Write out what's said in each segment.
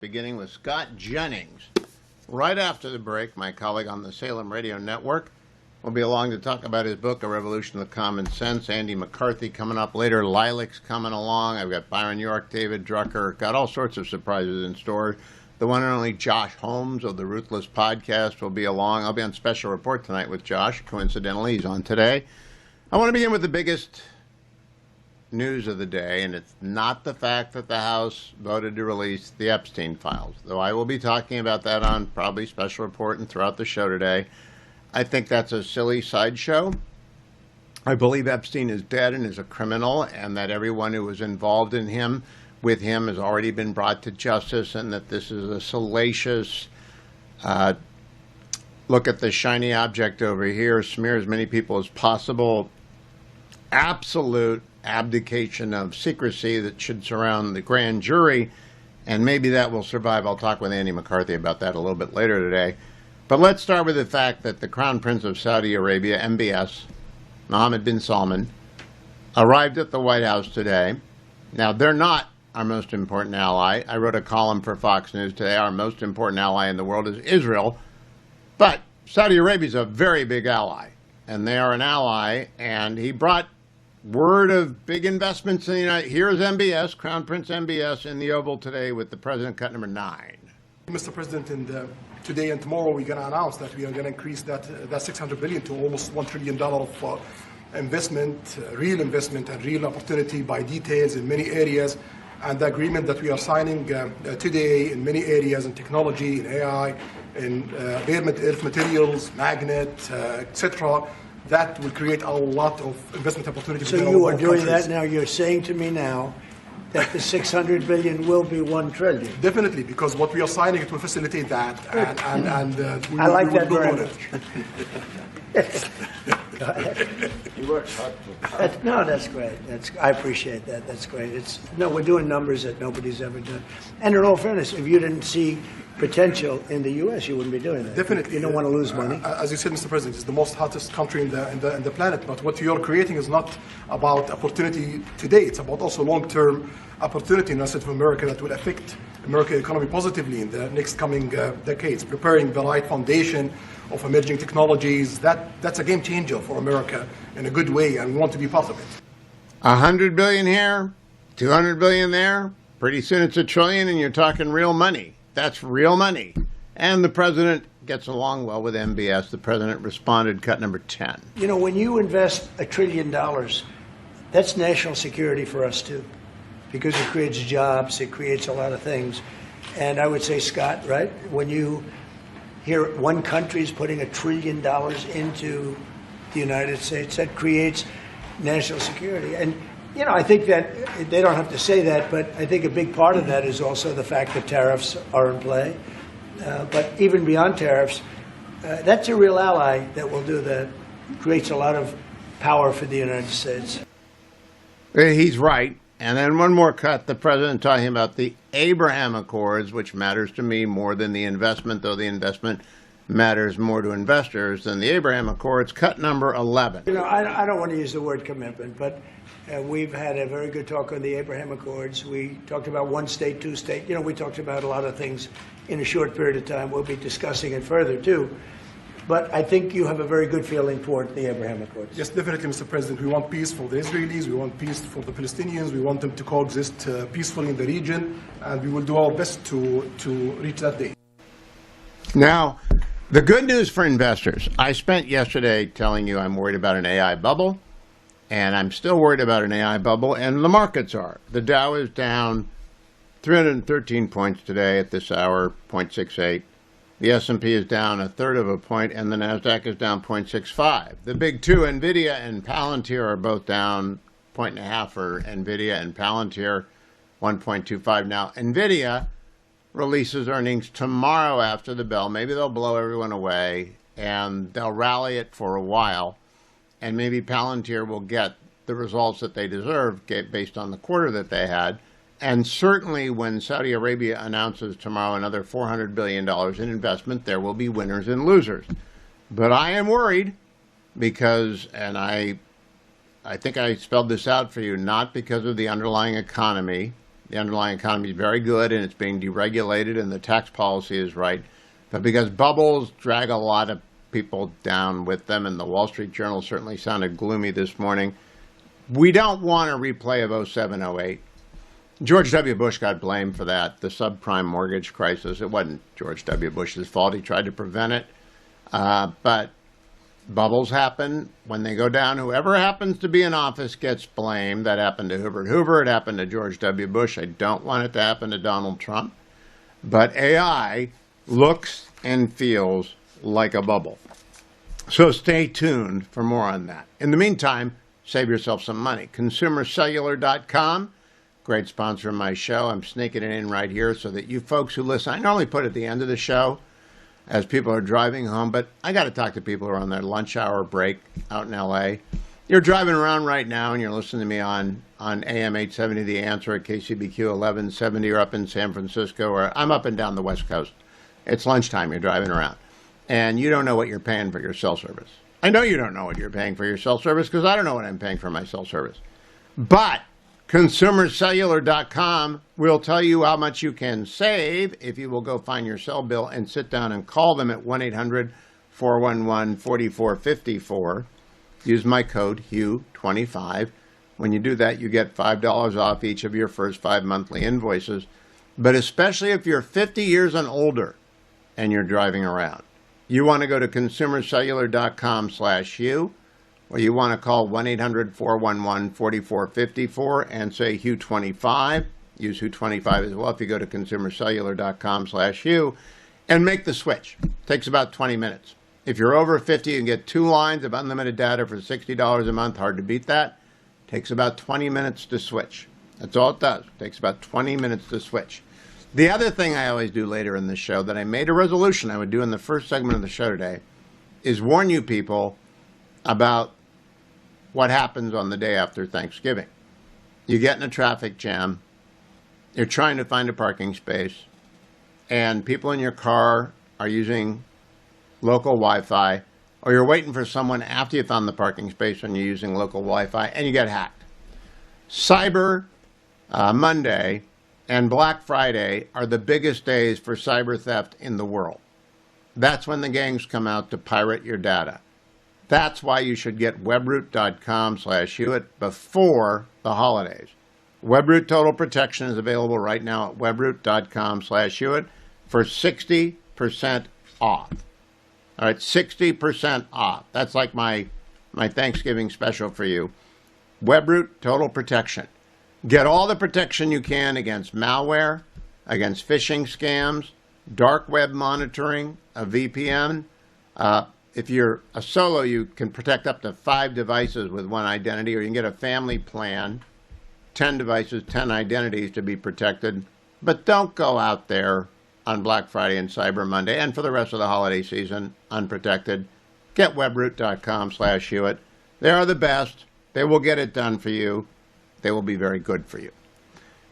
Beginning with Scott Jennings. Right after the break, my colleague on the Salem Radio Network will be along to talk about his book, A Revolution of Common Sense. Andy McCarthy coming up later. Lilacs coming along. I've got Byron York, David Drucker. Got all sorts of surprises in store. The one and only Josh Holmes of the Ruthless Podcast will be along. I'll be on special report tonight with Josh. Coincidentally, he's on today. I want to begin with the biggest news of the day, and it's not the fact that the House voted to release the Epstein files, though I will be talking about that on probably special report and throughout the show today. I think that's a silly sideshow. I believe Epstein is dead and is a criminal, and that everyone who was involved in him, with him, has already been brought to justice, and that this is a salacious look at the shiny object over here, smear as many people as possible, absolute abdication of secrecy that should surround the grand jury, and maybe that will survive. I'll talk with Andy McCarthy about that a little bit later today. But let's start with the fact that the Crown Prince of Saudi Arabia, MBS, Mohammed bin Salman, arrived at the White House today. Now, they're not our most important ally. I wrote a column for Fox News today. Our most important ally in the world is Israel. But Saudi Arabia is a very big ally, and they are an ally, and he brought word of big investments in the United States. Here's MBS, Crown Prince MBS, in the Oval today with the President, cut number 9. Mr. President, today and tomorrow we're going to announce that we are going to increase that $600 billion to almost $1 trillion of investment, real investment and real opportunity by details in many areas. And the agreement that we are signing today in many areas in technology, in AI, in earth materials, magnet, etc., that will create a lot of investment opportunities. So you are doing that now. You're saying to me now that the $600 billion will be $1 trillion. Definitely, because what we are signing, it will facilitate that. And I like that very much. Go ahead. He works hard. No, that's great. I appreciate that. That's great. We're doing numbers that nobody's ever done. And in all fairness, if you didn't see potential in the U.S., you wouldn't be doing that. Definitely. You don't want to lose money. As you said, Mr. President, it's the most hottest country in the planet. But what you're creating is not about opportunity today. It's about also long-term opportunity in the rest of America that will affect American economy positively in the next coming decades, preparing the right foundation of emerging technologies. That's a game changer for America in a good way, and we want to be part of it. $100 billion here, $200 billion there. Pretty soon it's $1 trillion, and you're talking real money. That's real money. And the president gets along well with MBS. The president responded, cut number 10. You know, when you invest $1 trillion, that's national security for us, too, because it creates jobs, it creates a lot of things. And I would say, Scott, right, when you hear one country is putting $1 trillion into the United States, that creates national security. And you know, I think that they don't have to say that, but I think a big part of that is also the fact that tariffs are in play. But even beyond tariffs, that's a real ally that will do that. Creates a lot of power for the United States. He's right. And then one more cut, the president talking about the Abraham Accords, which matters to me more than the investment, though the investment matters more to investors than the Abraham Accords, cut number 11. You know, I don't want to use the word commitment, but we've had a very good talk on the Abraham Accords. We talked about one state, two state. You know, we talked about a lot of things in a short period of time. We'll be discussing it further, too. But I think you have a very good feeling toward the Abraham Accords. Yes, definitely, Mr. President. We want peace for the Israelis. We want peace for the Palestinians. We want them to coexist peacefully in the region. And we will do our best to reach that day. Now, the good news for investors. I spent yesterday telling you I'm worried about an AI bubble. And I'm still worried about an AI bubble. And the markets are. The Dow is down 313 points today at this hour, 0.68. The S&P is down 1/3 of a point, and the NASDAQ is down 0.65. The big two, NVIDIA and Palantir, are both down 1.5 for NVIDIA and Palantir, 1.25. Now, NVIDIA releases earnings tomorrow after the bell. Maybe they'll blow everyone away, and they'll rally it for a while, and maybe Palantir will get the results that they deserve based on the quarter that they had. And certainly when Saudi Arabia announces tomorrow another $400 billion in investment, there will be winners and losers. But I am worried because, and I think I spelled this out for you, not because of the underlying economy, The underlying economy is very good, and it's being deregulated, and the tax policy is right. But because bubbles drag a lot of people down with them, and the Wall Street Journal certainly sounded gloomy this morning, we don't want a replay of 07, 08. George W. Bush got blamed for that, the subprime mortgage crisis. It wasn't George W. Bush's fault. He tried to prevent it. But bubbles happen. When they go down, whoever happens to be in office gets blamed. That happened to Herbert Hoover. It happened to George W. Bush. I don't want it to happen to Donald Trump. But AI looks and feels like a bubble. So stay tuned for more on that. In the meantime, save yourself some money. ConsumerCellular.com, great sponsor of my show. I'm sneaking it in right here so that you folks who listen, I normally put it at the end of the show as people are driving home, but I got to talk to people who are on their lunch hour break out in LA. You're driving around right now and you're listening to me on AM 870, The Answer at KCBQ 1170, or up in San Francisco, or I'm up and down the West Coast. It's lunchtime, you're driving around, and you don't know what you're paying for your cell service. I know you don't know what you're paying for your cell service because I don't know what I'm paying for my cell service. But ConsumerCellular.com will tell you how much you can save if you will go find your cell bill and sit down and call them at 1-800-411-4454. Use my code HUGH25. When you do that, you get $5 off each of your first 5 monthly invoices. But especially if you're 50 years and older and you're driving around, you want to go to ConsumerCellular.com/Hugh, or you want to call 1-800-411-4454 and say HUGH25. Use HUGH25 as well if you go to ConsumerCellular.com/Hugh and make the switch. It takes about 20 minutes. If you're over 50, you can get 2 lines of unlimited data for $60 a month. Hard to beat that. It takes about 20 minutes to switch. That's all it does. It takes about 20 minutes to switch. The other thing I always do later in the show that I made a resolution I would do in the first segment of the show today is warn you people about what happens on the day after Thanksgiving. You get in a traffic jam, you're trying to find a parking space, and people in your car are using local Wi-Fi, or you're waiting for someone after you found the parking space and you're using local Wi-Fi, and you get hacked. Cyber Monday and Black Friday are the biggest days for cyber theft in the world. That's when the gangs come out to pirate your data. That's why you should get webroot.com/Hewitt before the holidays. Webroot Total Protection is available right now at webroot.com/Hewitt for 60% off. All right, 60% off. That's like my Thanksgiving special for you. Webroot Total Protection. Get all the protection you can against malware, against phishing scams, dark web monitoring, a VPN. If you're a solo, you can protect up to 5 devices with one identity, or you can get a family plan, 10 devices, 10 identities to be protected. But don't go out there on Black Friday and Cyber Monday and for the rest of the holiday season unprotected. Get webroot.com/Hewitt. They are the best. They will get it done for you. They will be very good for you.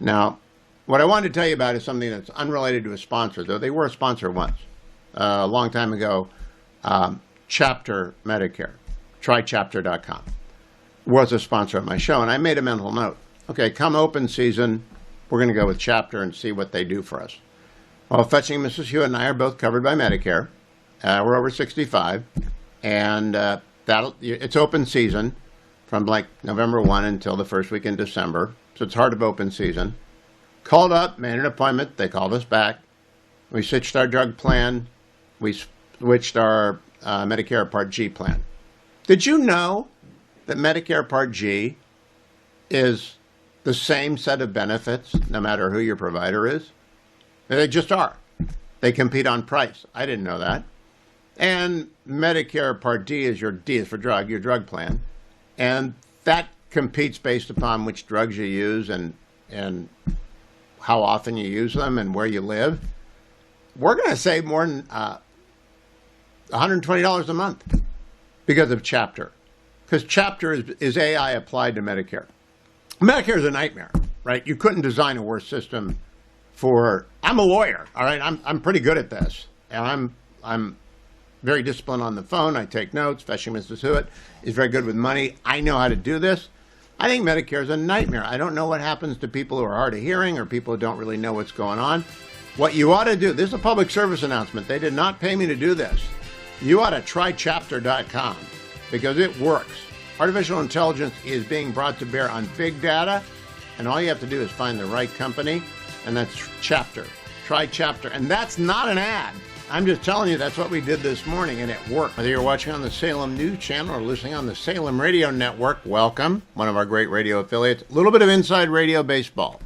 Now, what I wanted to tell you about is something that's unrelated to a sponsor, though they were a sponsor once, a long time ago. Chapter Medicare, trychapter.com, was a sponsor of my show, and I made a mental note. Okay, come open season, we're going to go with Chapter and see what they do for us. Well, Fetching Mrs. Hewitt and I are both covered by Medicare. We're over 65, and it's open season from like November 1 until the first week in December, so it's heart of open season. Called up, made an appointment, they called us back. We switched our drug plan, we switched our Medicare Part G plan. Did you know that Medicare Part G is the same set of benefits no matter who your provider is? They just are. They compete on price. I didn't know that. And Medicare Part D is your D is for drug, your drug plan. And that competes based upon which drugs you use and how often you use them and where you live. We're going to save more than $120 a month because of Chapter. Because Chapter is AI applied to Medicare. Medicare is a nightmare, right? You couldn't design a worse system for... I'm a lawyer, all right? I'm pretty good at this. And I'm very disciplined on the phone. I take notes. Fetching Mrs. Hewitt is very good with money. I know how to do this. I think Medicare is a nightmare. I don't know what happens to people who are hard of hearing or people who don't really know what's going on. What you ought to do, this is a public service announcement. They did not pay me to do this. You ought to try chapter.com because it works. Artificial intelligence is being brought to bear on big data, and all you have to do is find the right company, and that's Chapter. Try Chapter. And that's not an ad. I'm just telling you that's what we did this morning, and it worked. Whether you're watching on the Salem News Channel or listening on the Salem Radio Network, welcome, one of our great radio affiliates. A little bit of inside radio baseball.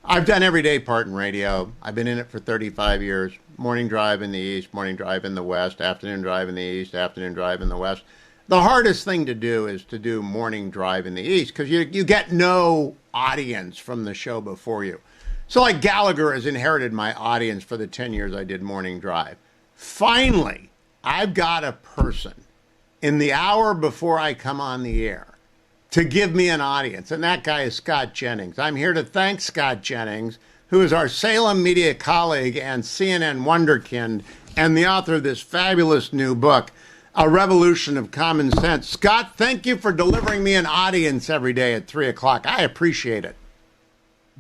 I've done every day part in radio. I've been in it for 35 years. Morning drive in the East, morning drive in the West, afternoon drive in the East, afternoon drive in the West. The hardest thing to do is to do morning drive in the East because you get no audience from the show before you. So like Gallagher has inherited my audience for the 10 years I did morning drive. Finally, I've got a person in the hour before I come on the air to give me an audience, and that guy is Scott Jennings. I'm here to thank Scott Jennings, who is our Salem media colleague and CNN wonderkind and the author of this fabulous new book, A Revolution of Common Sense. Scott, thank you for delivering me an audience every day at 3 o'clock. I appreciate it.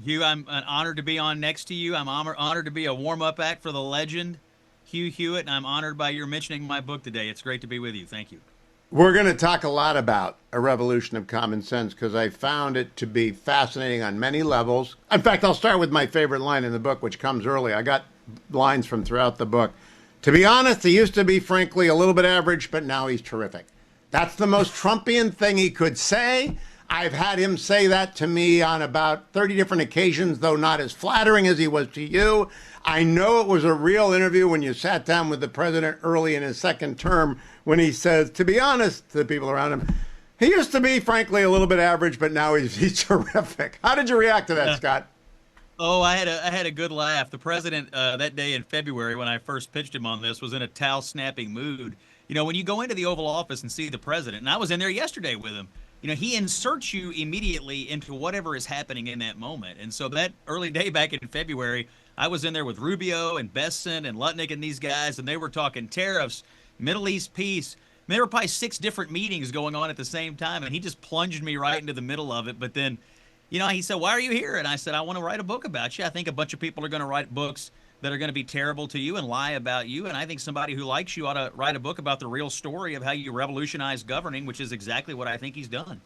Hugh, I'm honored to be on next to you. I'm honored to be a warm-up act for the legend, Hugh Hewitt, and I'm honored by your mentioning my book today. It's great to be with you. Thank you. We're going to talk a lot about A Revolution of Common Sense because I found it to be fascinating on many levels. In fact, I'll start with my favorite line in the book, which comes early. I got lines from throughout the book. To be honest, he used to be, frankly, a little bit average, but now he's terrific. That's the most Trumpian thing he could say. I've had him say that to me on about 30 different occasions, though not as flattering as he was to you. I know it was a real interview when you sat down with the president early in his second term when he says, to be honest to the people around him, he used to be, frankly, a little bit average, but now he's terrific. How did you react to that, Scott? Oh, I had a good laugh. The president that day in February when I first pitched him on this was in a towel-snapping mood. You know, when you go into the Oval Office and see the president, and I was in there yesterday with him, you know, he inserts you immediately into whatever is happening in that moment. And so that early day back in February, I was in there with Rubio and Besson and Lutnick and these guys, and they were talking tariffs, Middle East peace. I mean, there were probably 6 different meetings going on at the same time, and he just plunged me right into the middle of it. But then, you know, he said, why are you here? And I said, I want to write a book about you. I think a bunch of people are going to write books that are going to be terrible to you and lie about you. And I think somebody who likes you ought to write a book about the real story of how you revolutionize governing, which is exactly what I think he's done.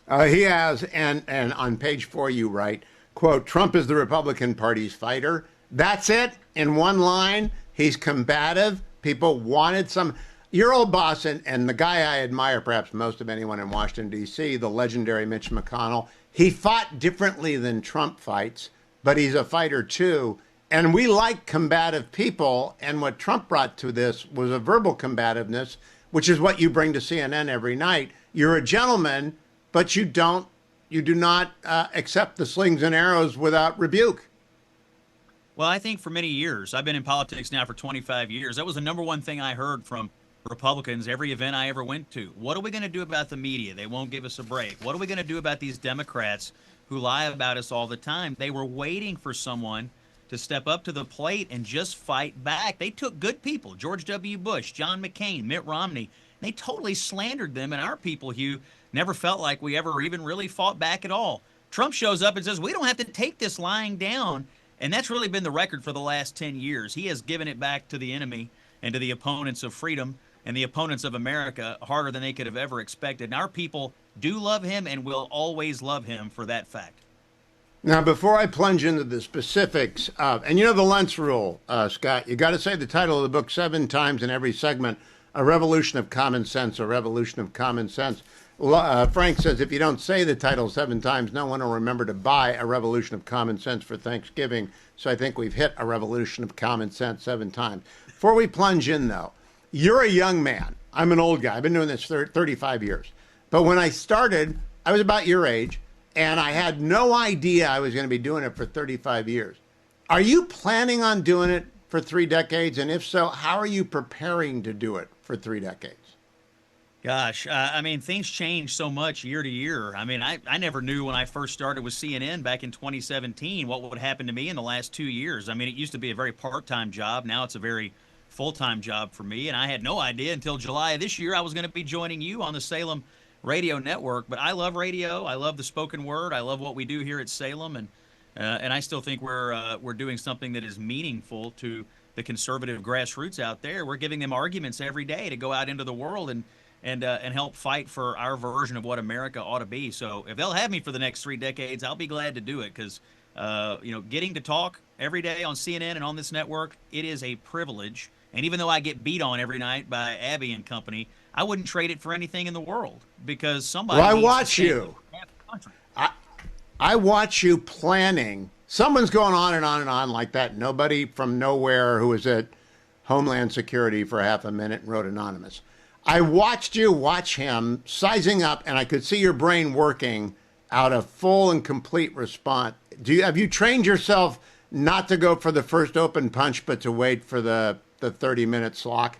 He has, and on page 4 you write, quote, Trump is the Republican Party's fighter. That's it, in one line. He's combative. People wanted some. Your old boss and the guy I admire perhaps most of anyone in Washington, D.C., the legendary Mitch McConnell, he fought differently than Trump fights, but he's a fighter too. And we like combative people, and what Trump brought to this was a verbal combativeness, which is what you bring to CNN every night. You're a gentleman, but you do not accept the slings and arrows without rebuke. Well, I think for many years, I've been in politics now for 25 years, that was the number one thing I heard from Republicans every event I ever went to. What are we going to do about the media? They won't give us a break. What are we going to do about these Democrats who lie about us all the time? They were waiting for someone to step up to the plate and just fight back. They took good people, George W. Bush, John McCain, Mitt Romney. They totally slandered them, and our people, Hugh, never felt like we ever even really fought back at all. Trump shows up and says, we don't have to take this lying down, and that's really been the record for the last 10 years. He has given it back to the enemy and to the opponents of freedom and the opponents of America harder than they could have ever expected. And our people do love him and will always love him for that fact. Now, before I plunge into the specifics, and you know the Lentz rule, Scott, you got to say the title of the book 7 times in every segment, A Revolution of Common Sense, A Revolution of Common Sense. Frank says if you don't say the title 7 times, no one will remember to buy A Revolution of Common Sense for Thanksgiving. So I think we've hit A Revolution of Common Sense 7 times. Before we plunge in, though, you're a young man. I'm an old guy. I've been doing this for 35 years. But when I started, I was about your age, and I had no idea I was going to be doing it for 35 years. Are you planning on doing it for 3 decades? And if so, how are you preparing to do it for 3 decades? Gosh, I mean, things change so much year to year. I mean, I never knew when I first started with CNN back in 2017 what would happen to me in the last 2 years. I mean, it used to be a very part-time job. Now it's a very full-time job for me. And I had no idea until July of this year I was going to be joining you on the Salem radio network, but I love radio. I love the spoken word. I love what we do here at Salem, and I still think we're doing something that is meaningful to the conservative grassroots out there. We're giving them arguments every day to go out into the world and help fight for our version of what America ought to be. So if they'll have me for the next 3 decades, I'll be glad to do it, because getting to talk every day on CNN and on this network, it is a privilege. And even though I get beat on every night by Abby and company, I wouldn't trade it for anything in the world, because somebody. Well, I needs to watch stand you. up for the country. I watch you planning. Someone's going on and on and on like that. Nobody from nowhere who was at Homeland Security for half a minute and wrote anonymous. I watched you watch him sizing up, and I could see your brain working out a full and complete response. Have you trained yourself not to go for the first open punch, but to wait for the 30-minute slog?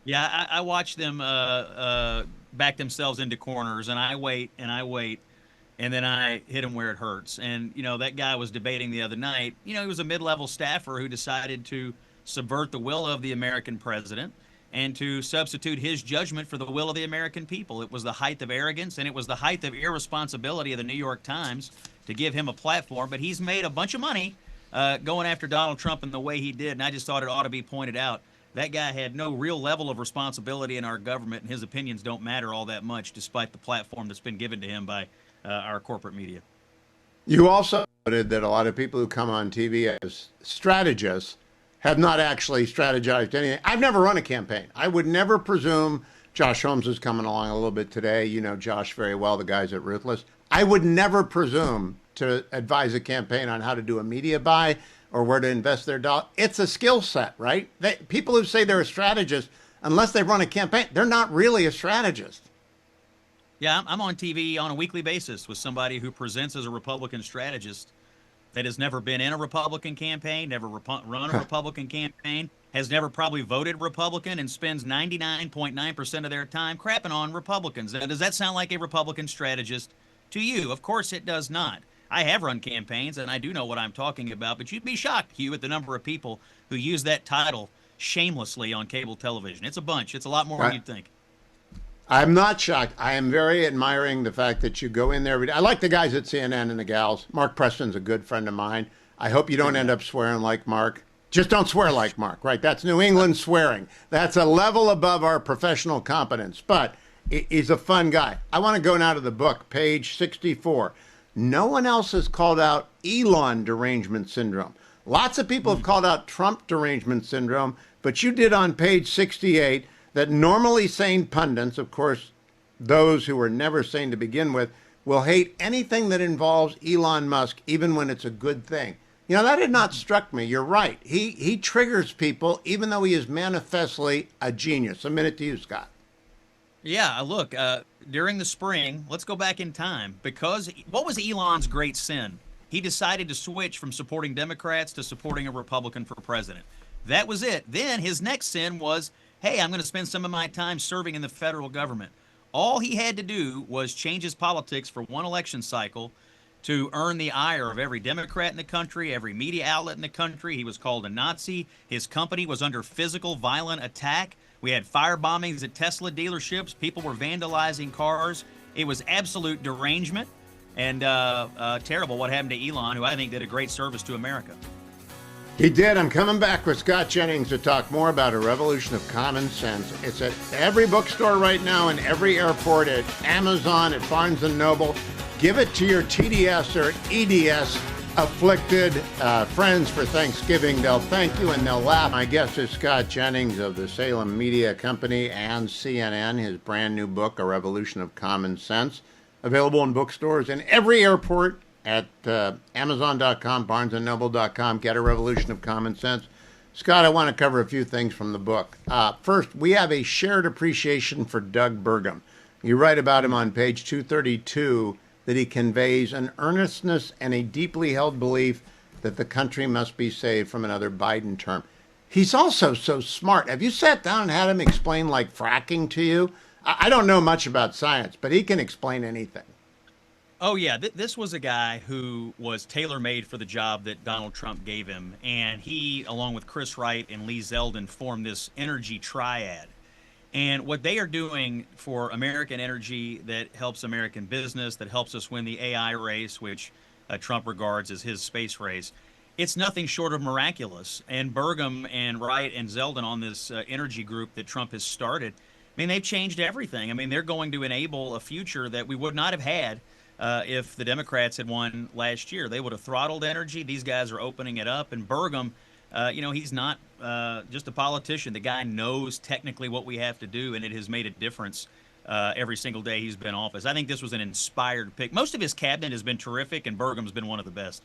Yeah, I watch them back themselves into corners, and I wait, and then I hit him where it hurts. And, that guy was debating the other night. He was a mid-level staffer who decided to subvert the will of the American president and to substitute his judgment for the will of the American people. It was the height of arrogance, and it was the height of irresponsibility of the New York Times to give him a platform. But he's made a bunch of money going after Donald Trump in the way he did, and I just thought it ought to be pointed out. That guy had no real level of responsibility in our government, and his opinions don't matter all that much, despite the platform that's been given to him by our corporate media. You also noted that a lot of people who come on TV as strategists have not actually strategized anything. I've never run a campaign. I would never presume. Josh Holmes is coming along a little bit today. You know Josh very well, the guys at Ruthless. I would never presume to advise a campaign on how to do a media buy or where to invest their dollar. It's a skill set, right? People who say they're a strategist, unless they run a campaign, they're not really a strategist. Yeah, I'm on TV on a weekly basis with somebody who presents as a Republican strategist that has never been in a Republican campaign, never run a Republican campaign, has never probably voted Republican, and spends 99.9% of their time crapping on Republicans. Now, does that sound like a Republican strategist to you? Of course it does not. I have run campaigns, and I do know what I'm talking about, but you'd be shocked, Hugh, at the number of people who use that title shamelessly on cable television. It's a bunch. It's a lot more than you'd think. I'm not shocked. I am very admiring the fact that you go in there every day. I like the guys at CNN and the gals. Mark Preston's a good friend of mine. I hope you don't end up swearing like Mark. Just don't swear like Mark, right? That's New England swearing. That's a level above our professional competence. But he's a fun guy. I want to go now to the book, page 64. No one else has called out Elon derangement syndrome. Lots of people have called out Trump derangement syndrome, but you did on page 68 that normally sane pundits, of course, those who were never sane to begin with, will hate anything that involves Elon Musk, even when it's a good thing. That had not struck me. You're right. He triggers people, even though he is manifestly a genius. A minute to you, Scott. Yeah, look, during the spring, let's go back in time, because what was Elon's great sin? He decided to switch from supporting Democrats to supporting a Republican for president. That was it. Then his next sin was, hey, I'm going to spend some of my time serving in the federal government. All he had to do was change his politics for one election cycle to earn the ire of every Democrat in the country, every media outlet in the country. He was called a Nazi. His company was under physical, violent attack. We had fire bombings at Tesla dealerships. People were vandalizing cars. It was absolute derangement and terrible what happened to Elon, who I think did a great service to America. He did. I'm coming back with Scott Jennings to talk more about A Revolution of Common Sense. It's at every bookstore right now, in every airport, at Amazon, at Barnes & Noble. Give it to your TDS or EDS afflicted friends for Thanksgiving. They'll thank you and they'll laugh. My guest is Scott Jennings of the Salem Media Company and CNN. His brand new book, A Revolution of Common Sense, available in bookstores in every airport, at Amazon.com, BarnesandNoble.com. Get A Revolution of Common Sense. Scott, I want to cover a few things from the book. First, we have a shared appreciation for Doug Burgum. You write about him on page 232 that he conveys an earnestness and a deeply held belief that the country must be saved from another Biden term. He's also so smart. Have you sat down and had him explain like fracking to you? I don't know much about science, but he can explain anything. Oh, yeah. This was a guy who was tailor-made for the job that Donald Trump gave him. And he, along with Chris Wright and Lee Zeldin, formed this energy triad. And what they are doing for American energy that helps American business, that helps us win the AI race, which Trump regards as his space race, it's nothing short of miraculous. And Burgum and Wright and Zeldin on this energy group that Trump has started, I mean, they've changed everything. I mean, they're going to enable a future that we would not have had if the Democrats had won last year. They would have throttled energy. These guys are opening it up. And Burgum, he's not just a politician. The guy knows technically what we have to do, and it has made a difference every single day he's been in office. I think this was an inspired pick. Most of his cabinet has been terrific, and Burgum's been one of the best.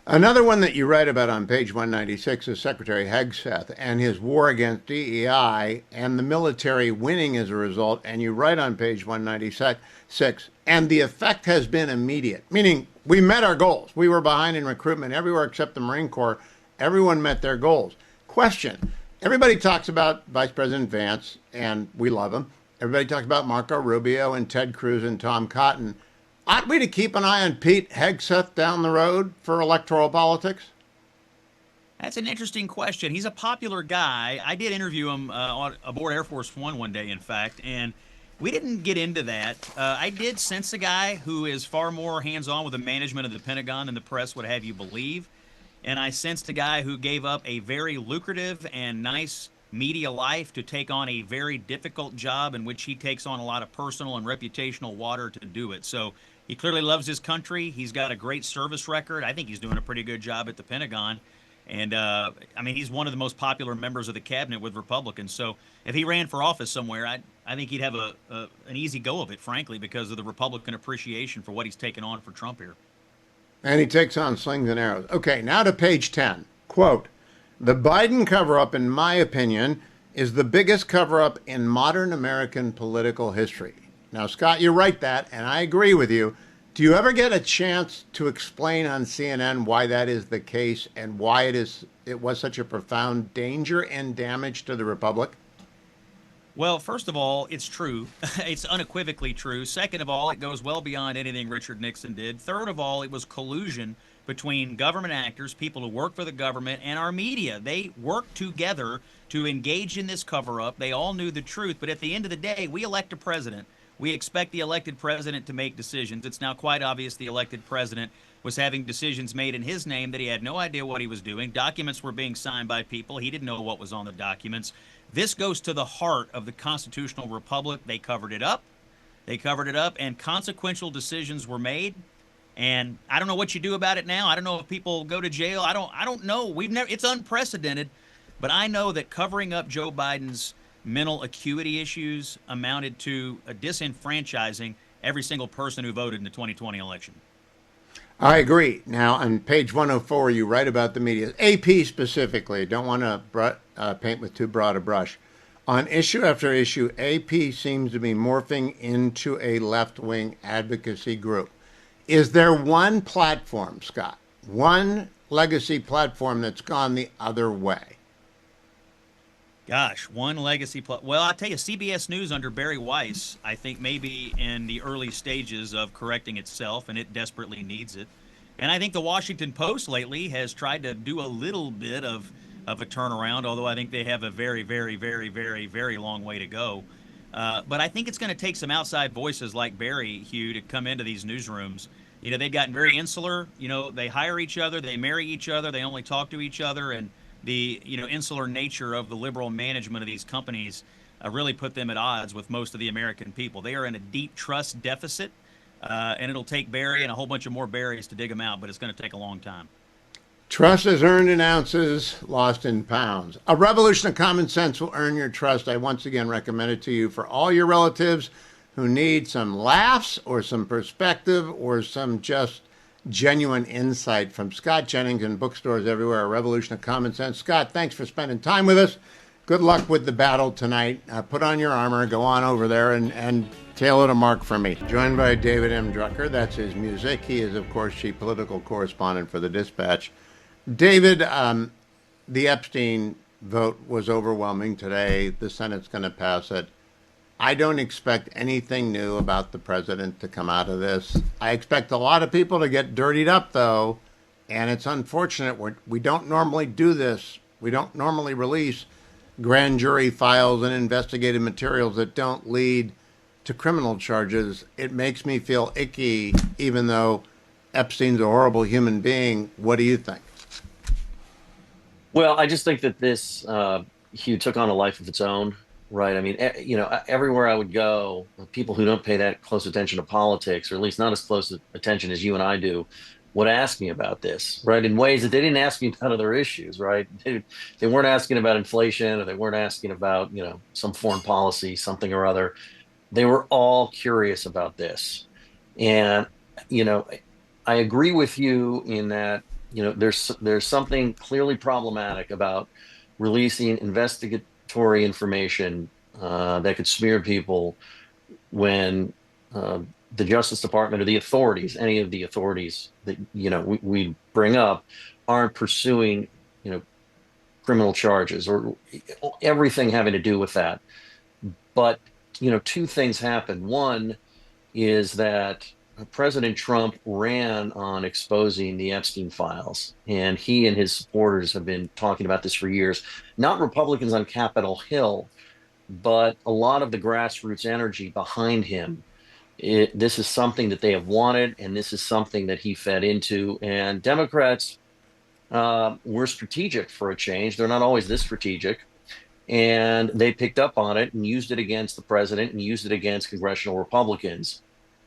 Another one that you write about on page 196 is Secretary Hegseth and his war against DEI and the military winning as a result. And you write on page 196, and the effect has been immediate, meaning we met our goals. We were behind in recruitment everywhere except the Marine Corps. Everyone met their goals. Question. Everybody talks about Vice President Vance, and we love him. Everybody talks about Marco Rubio and Ted Cruz and Tom Cotton. Ought we to keep an eye on Pete Hegseth down the road for electoral politics? That's an interesting question. He's a popular guy. I did interview him aboard Air Force One day, in fact, and we didn't get into that. I did sense a guy who is far more hands-on with the management of the Pentagon than the press would have you believe. And I sensed a guy who gave up a very lucrative and nice media life to take on a very difficult job in which he takes on a lot of personal and reputational water to do it. So he clearly loves his country. He's got a great service record. I think he's doing a pretty good job at the Pentagon. And, he's one of the most popular members of the cabinet with Republicans. So if he ran for office somewhere, I think he'd have an easy go of it, frankly, because of the Republican appreciation for what he's taken on for Trump here. And he takes on slings and arrows. Okay, now to page 10. Quote, the Biden cover-up, in my opinion, is the biggest cover-up in modern American political history. Now, Scott, you write that, and I agree with you. Do you ever get a chance to explain on CNN why that is the case and why it was such a profound danger and damage to the republic? Well, first of all, it's true. It's unequivocally true. Second of all, it goes well beyond anything Richard Nixon did. Third of all, it was collusion between government actors, people who work for the government, and our media. They worked together to engage in this cover-up. They all knew the truth. But at the end of the day, we elect a president. We expect the elected president to make decisions. It's now quite obvious the elected president was having decisions made in his name that he had no idea what he was doing. Documents were being signed by people. He didn't know what was on the documents. This goes to the heart of the constitutional republic. They covered it up. And consequential decisions were made. And I don't know what you do about it now. I don't know if people go to jail. I don't know. It's unprecedented. But I know that covering up Joe Biden's mental acuity issues amounted to a disenfranchising every single person who voted in the 2020 election. I agree. Now, on page 104, you write about the media. AP specifically, don't want to paint with too broad a brush. On issue after issue, AP seems to be morphing into a left-wing advocacy group. Is there one platform, Scott, one legacy platform that's gone the other way? Gosh, one legacy. Well, I'll tell you, CBS News under Barry Weiss, I think maybe in the early stages of correcting itself, and it desperately needs it. And I think the Washington Post lately has tried to do a little bit of a turnaround, although I think they have a very, very, very, very, very long way to go. But I think it's going to take some outside voices like Barry, Hugh, to come into these newsrooms. You know, they've gotten very insular. You know, they hire each other, they marry each other, they only talk to each other, and the insular nature of the liberal management of these companies really put them at odds with most of the American people. They are in a deep trust deficit, and it'll take Barry and a whole bunch of more Barrys to dig them out, but it's going to take a long time. Trust is earned in ounces, lost in pounds. A revolution of common sense will earn your trust. I once again recommend it to you for all your relatives who need some laughs or some perspective or some just genuine insight from Scott Jennings in bookstores everywhere. A revolution of common sense. Scott, thanks for spending time with us. Good luck with the battle tonight. Put on your armor, go on over there and tail it a mark for me. Joined by David M. Drucker. That's his music. He is, of course, chief political correspondent for the Dispatch. David, the Epstein vote was overwhelming today. The Senate's going to pass it. I don't expect anything new about the president to come out of this. I expect a lot of people to get dirtied up, though, and it's unfortunate. We don't normally do this. We don't normally release grand jury files and investigative materials that don't lead to criminal charges, it makes me feel icky, even though Epstein's a horrible human being. What do you think? Well, I just think that this Hugh took on a life of its own, right? I mean, everywhere I would go, people who don't pay that close attention to politics, or at least not as close attention as you and I do, would ask me about this, right? In ways that they didn't ask me about other issues, right? They weren't asking about inflation, or they weren't asking about, some foreign policy, something or other. They were all curious about this. And, you know, I agree with you in that, there's something clearly problematic about releasing investigatory information that could smear people when the Justice Department or the authorities, any of the authorities that we bring up, aren't pursuing criminal charges or everything having to do with that. But two things happened. One is that President Trump ran on exposing the Epstein files, and he and his supporters have been talking about this for years. Not Republicans on Capitol Hill, but a lot of the grassroots energy behind him. This is something that they have wanted, and this is something that he fed into. And Democrats were strategic for a change. They're not always this strategic. And they picked up on it and used it against the president and used it against congressional Republicans.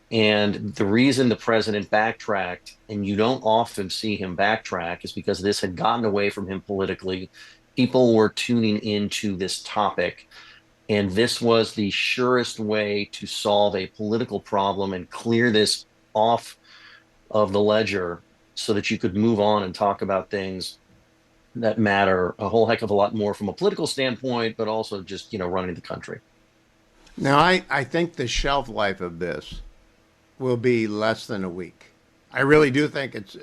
And the reason the president backtracked, and you don't often see him backtrack, is because this had gotten away from him politically. People were tuning into this topic. And this was the surest way to solve a political problem and clear this off of the ledger so that you could move on and talk about things that matter a whole heck of a lot more from a political standpoint, but also just, running the country. Now, I think the shelf life of this will be less than a week. I really do think it's,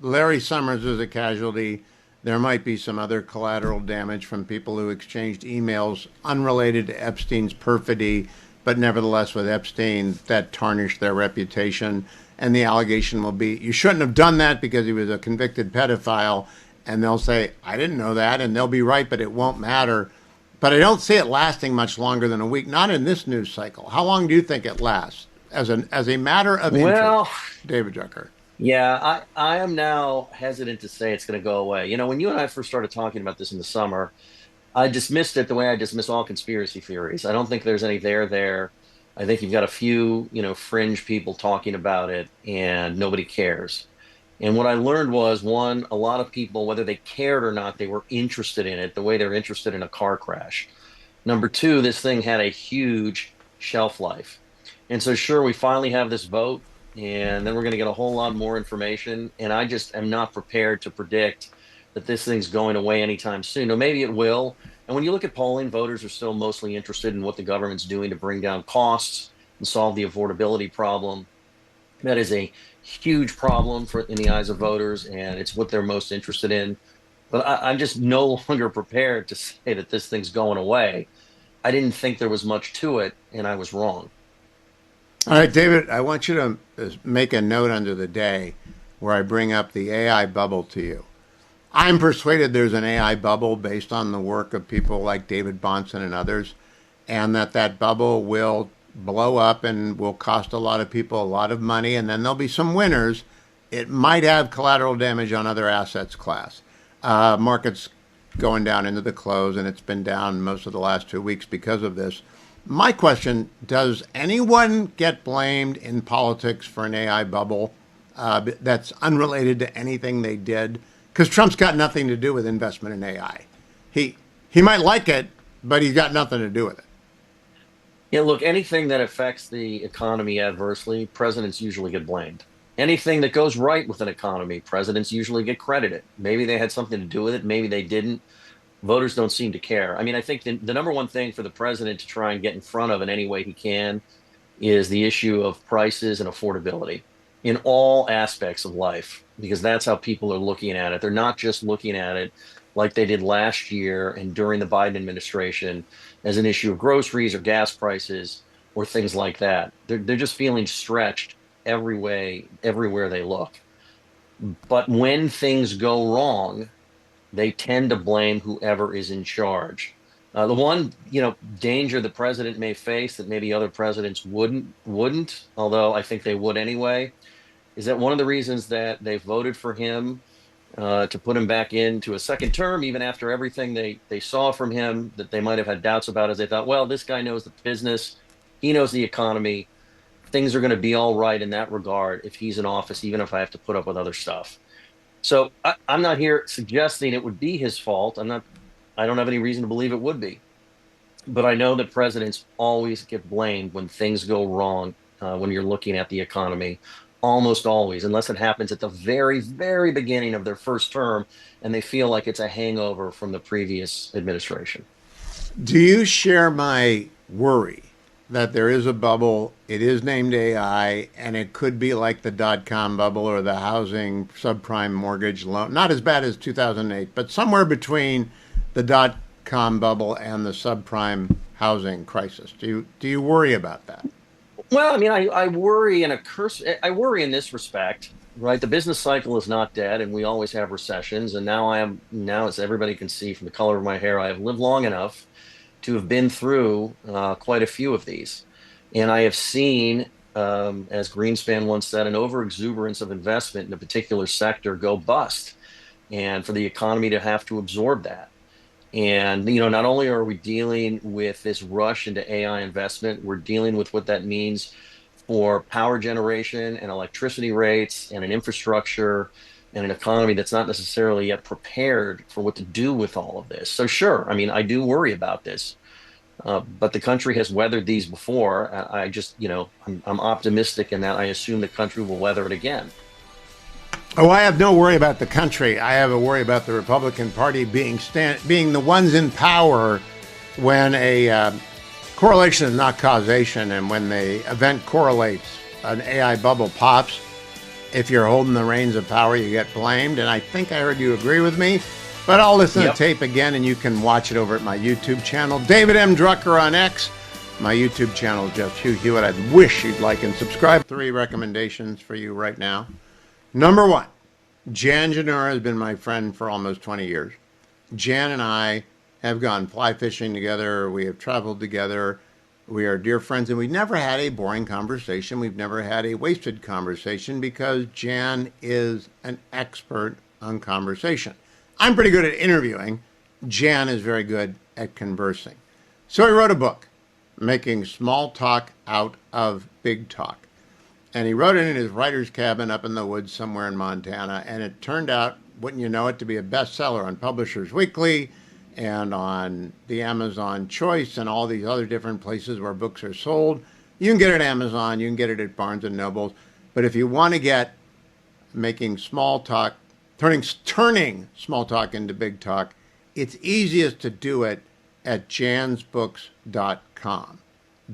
Larry Summers is a casualty. There might be some other collateral damage from people who exchanged emails unrelated to Epstein's perfidy, but nevertheless with Epstein, that tarnished their reputation. And the allegation will be, you shouldn't have done that because he was a convicted pedophile. And they'll say, I didn't know that. And they'll be right, but it won't matter. But I don't see it lasting much longer than a week, not in this news cycle. How long do you think it lasts as a matter of interest, Well, David Drucker? yeah, I am now hesitant to say it's going to go away. When you and I first started talking about this in the summer, I dismissed it the way I dismiss all conspiracy theories. I don't think there's any there. I think you've got a few, fringe people talking about it, and nobody cares. And what I learned was, one, a lot of people, whether they cared or not, they were interested in it the way they're interested in a car crash. Number two, this thing had a huge shelf life. And so, sure, we finally have this vote, and then we're going to get a whole lot more information. And I just am not prepared to predict that this thing's going away anytime soon. Now, maybe it will. And when you look at polling, voters are still mostly interested in what the government's doing to bring down costs and solve the affordability problem. That is a huge problem in the eyes of voters, and it's what they're most interested in. But I'm just no longer prepared to say that this thing's going away. I didn't think there was much to it, and I was wrong. All right, David, I want you to make a note under the day where I bring up the AI bubble to you. I'm persuaded there's an AI bubble based on the work of people like David Bahnsen and others, and that bubble will blow up and will cost a lot of people a lot of money, and then there'll be some winners. It might have collateral damage on other assets class. Markets going down into the close, and it's been down most of the last 2 weeks because of this. My question, does anyone get blamed in politics for an AI bubble that's unrelated to anything they did? Because Trump's got nothing to do with investment in AI. He might like it, but he's got nothing to do with it. Yeah, look, anything that affects the economy adversely, presidents usually get blamed. Anything that goes right with an economy, presidents usually get credited. Maybe they had something to do with it, maybe they didn't. Voters don't seem to care. I mean, I think the number one thing for the president to try and get in front of in any way he can is the issue of prices and affordability in all aspects of life, because that's how people are looking at it. They're not just looking at it like they did last year and during the Biden administration as an issue of groceries or gas prices or things like that. They're just feeling stretched everywhere they look. But when things go wrong, they tend to blame whoever is in charge. The one, danger the president may face that maybe other presidents wouldn't, although I think they would anyway, is that one of the reasons that they voted for him to put him back into a second term, even after everything they saw from him that they might have had doubts about, is they thought, well, this guy knows the business, he knows the economy, things are going to be all right in that regard if he's in office, even if I have to put up with other stuff. So I'm not here suggesting it would be his fault. I don't have any reason to believe it would be. But I know that presidents always get blamed when things go wrong when you're looking at the economy, almost always, unless it happens at the very, very beginning of their first term and they feel like it's a hangover from the previous administration. Do you share my worry that there is a bubble, it is named AI, and it could be like the dot-com bubble or the housing subprime mortgage loan? Not as bad as 2008, but somewhere between the dot-com bubble and the subprime housing crisis. Do you worry about that? Well, I mean, I worry I worry in this respect, right? The business cycle is not dead, and we always have recessions. And now, as everybody can see from the color of my hair, I have lived long enough to have been through quite a few of these. And I have seen, as Greenspan once said, an overexuberance of investment in a particular sector go bust, and for the economy to have to absorb that. And, not only are we dealing with this rush into AI investment, we're dealing with what that means for power generation and electricity rates and an infrastructure and an economy that's not necessarily yet prepared for what to do with all of this. So sure, I mean, I do worry about this, but the country has weathered these before. I just, I'm optimistic in that I assume the country will weather it again. Oh, I have no worry about the country. I have a worry about the Republican Party being the ones in power when a correlation is not causation, and when the event correlates, an AI bubble pops. If you're holding the reins of power, you get blamed, and I think I heard you agree with me. But I'll listen to tape again, and you can watch it over at my YouTube channel, David M. Drucker on X. My YouTube channel is just Hugh Hewitt. I wish you'd like and subscribe. 3 recommendations for you right now. Number 1, Jan Janura has been my friend for almost 20 years. Jan and I have gone fly fishing together. We have traveled together. We are dear friends, and we've never had a boring conversation. We've never had a wasted conversation because Jan is an expert on conversation. I'm pretty good at interviewing. Jan is very good at conversing. So he wrote a book, Making Small Talk Out of Big Talk. And he wrote it in his writer's cabin up in the woods somewhere in Montana. And it turned out, wouldn't you know it, to be a bestseller on Publishers Weekly and on the Amazon Choice and all these other different places where books are sold. You can get it at Amazon. You can get it at Barnes & Noble. But if you want to get Making Small Talk, turning small talk into big talk, it's easiest to do it at jansbooks.com.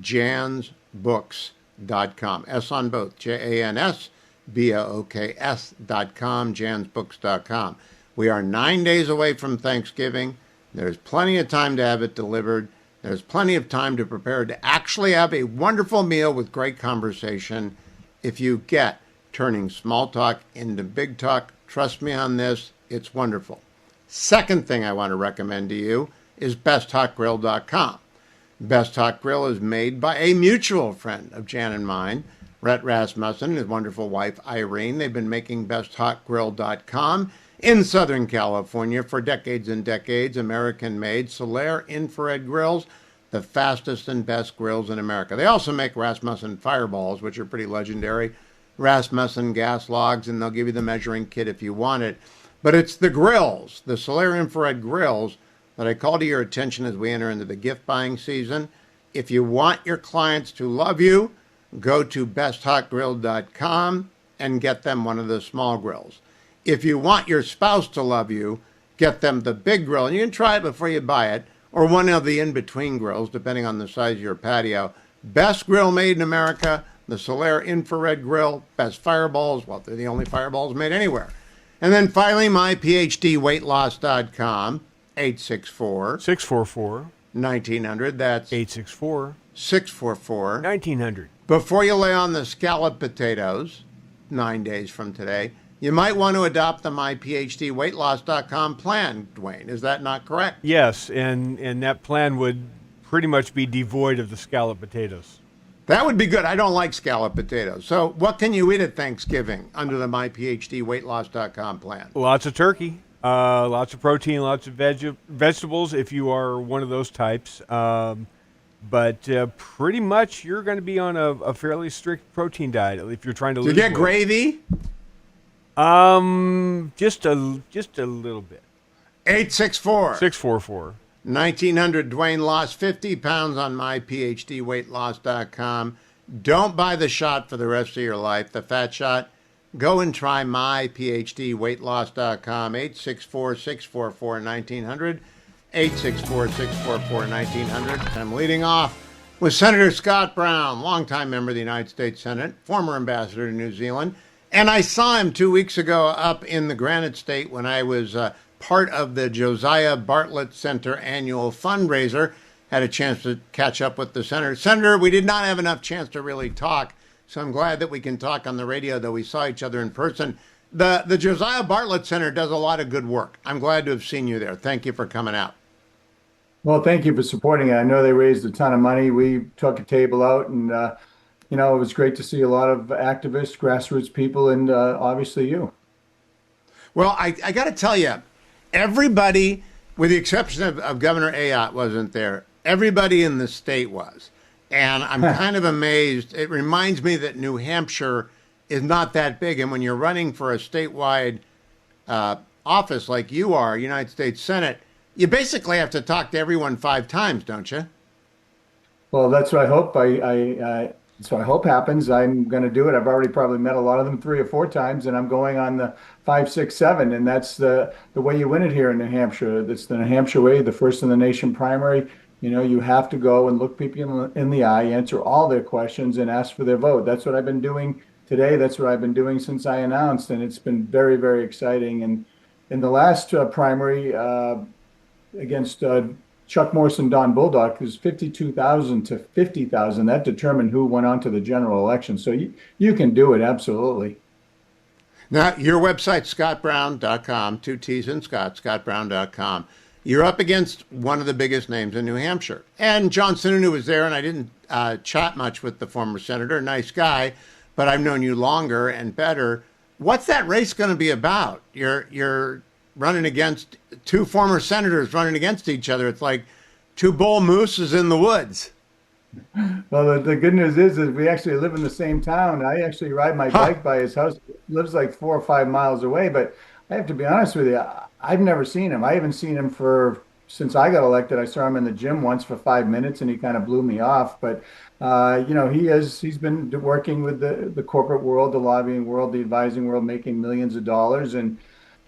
jansbooks.com. S on both. JANSBOOKS.com. jansbooks.com. We are 9 days away from Thanksgiving. There's plenty of time to have it delivered. There's plenty of time to prepare to actually have a wonderful meal with great conversation. If you get Turning Small Talk into Big Talk, trust me on this, it's wonderful. Second thing I want to recommend to you is besthotgrill.com. Best Hot Grill is made by a mutual friend of Jan and mine, Rhett Rasmussen, and his wonderful wife, Irene. They've been making besthotgrill.com in Southern California for decades and decades. American-made Solaire infrared grills, the fastest and best grills in America. They also make Rasmussen fireballs, which are pretty legendary. Rasmussen gas logs, and they'll give you the measuring kit if you want it. But it's the grills, the Solaire infrared grills, that I call to your attention as we enter into the gift buying season. If you want your clients to love you, go to besthotgrill.com and get them one of the small grills. If you want your spouse to love you, get them the big grill. And you can try it before you buy it, or one of the in-between grills, depending on the size of your patio. Best grill made in America, the Solaire infrared grill. Best fireballs, well, they're the only fireballs made anywhere. And then finally, my PhDweightloss.com, 864-644-1900. That's 864-644-1900. Before you lay on the scalloped potatoes, 9 days from today, You might want to adopt the myphdweightloss.com plan, Dwayne. Is that not correct? Yes, and that plan would pretty much be devoid of the scalloped potatoes. That would be good. I don't like scalloped potatoes. So what can you eat at Thanksgiving under the myphdweightloss.com plan? Lots of turkey, lots of protein, lots of vegetables if you are one of those types. But pretty much you're going to be on a fairly strict protein diet if you're trying to lose Do you get weight. gravy? Just a little bit. 864 644. 1900. Dwayne lost 50 pounds on myphdweightloss.com. Don't buy the shot for the rest of your life, the fat shot. Go and try myphdweightloss.com. 864-644-1900. 864-644-1900. I'm leading off with Senator Scott Brown, longtime member of the United States Senate, former ambassador to New Zealand. And I saw him 2 weeks ago up in the Granite State when I was part of the Josiah Bartlett Center annual fundraiser. Had a chance to catch up with the senator. Senator, we did not have enough chance to really talk, so I'm glad that we can talk on the radio, though we saw each other in person. The Josiah Bartlett Center does a lot of good work. I'm glad to have seen you there. Thank you for coming out. Well, thank you for supporting it. I know they raised a ton of money. We took a table out, and it was great to see a lot of activists, grassroots people, and obviously you. Well, I got to tell you, everybody, with the exception of Governor Ayotte, wasn't there. Everybody in the state was. And I'm kind of amazed. It reminds me that New Hampshire is not that big. And when you're running for a statewide office like you are, United States Senate, you basically have to talk to everyone 5 times, don't you? Well, that's what I hope. That's what I hope happens. I'm going to do it. I've already probably met a lot of them 3 or 4 times, and I'm going on the 5, 6, 7. And that's the way you win it here in New Hampshire. That's the New Hampshire way, the first in the nation primary. You have to go and look people in the eye, answer all their questions, and ask for their vote. That's what I've been doing today. That's what I've been doing since I announced, and it's been very, very exciting. And in the last primary against Chuck Morris and Don Bulldog, it was 52,000 to 50,000. That determined who went on to the general election. So you can do it, absolutely. Now, your website, scottbrown.com, 2 T's in Scott, scottbrown.com. You're up against one of the biggest names in New Hampshire. And John Sununu was there, and I didn't chat much with the former senator. Nice guy, but I've known you longer and better. What's that race going to be about? You're running against 2 former senators running against each other. It's like 2 bull mooses in the woods. Well, the good news is we actually live in the same town. I actually ride my bike by his house. He lives like 4 or 5 miles away, but I have to be honest with you, I've never seen him. I haven't seen him since I got elected. I saw him in the gym once for 5 minutes, and he kind of blew me off. But he's been working with the corporate world, the lobbying world, the advising world, making millions of dollars, and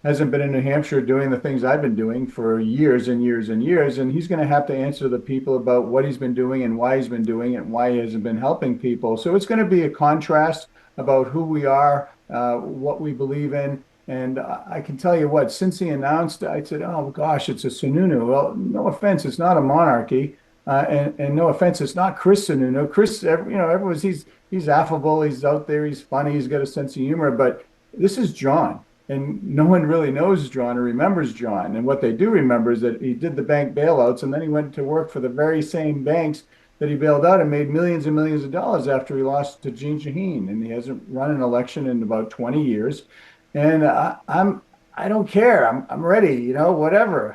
hasn't been in New Hampshire doing the things I've been doing for years and years and years. And he's going to have to answer the people about what he's been doing and why he's been doing it and why he hasn't been helping people. So it's going to be a contrast about who we are, what we believe in. And I can tell you what, since he announced, I said, oh gosh, it's a Sununu. Well, no offense, it's not a monarchy. And no offense, it's not Chris Sununu. Chris, everyone's, he's affable, he's out there, he's funny, he's got a sense of humor, but this is John. And no one really knows John or remembers John. And what they do remember is that he did the bank bailouts, and then he went to work for the very same banks that he bailed out and made millions and millions of dollars after he lost to Jeanne Shaheen. And he hasn't run an election in about 20 years. And I don't care. I'm ready, whatever.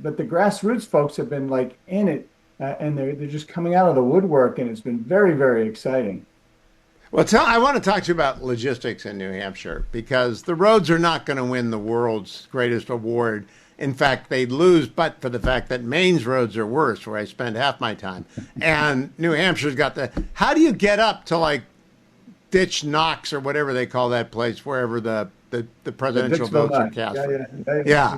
But the grassroots folks have been like in it, and they're just coming out of the woodwork, and it's been very, very exciting. Well, I want to talk to you about logistics in New Hampshire, because the roads are not going to win the world's greatest award. In fact, they'd lose, but for the fact that Maine's roads are worse, where I spend half my time. And New Hampshire's got how do you get up to like Ditch Knox or whatever they call that place, wherever the presidential votes are cast? Yeah.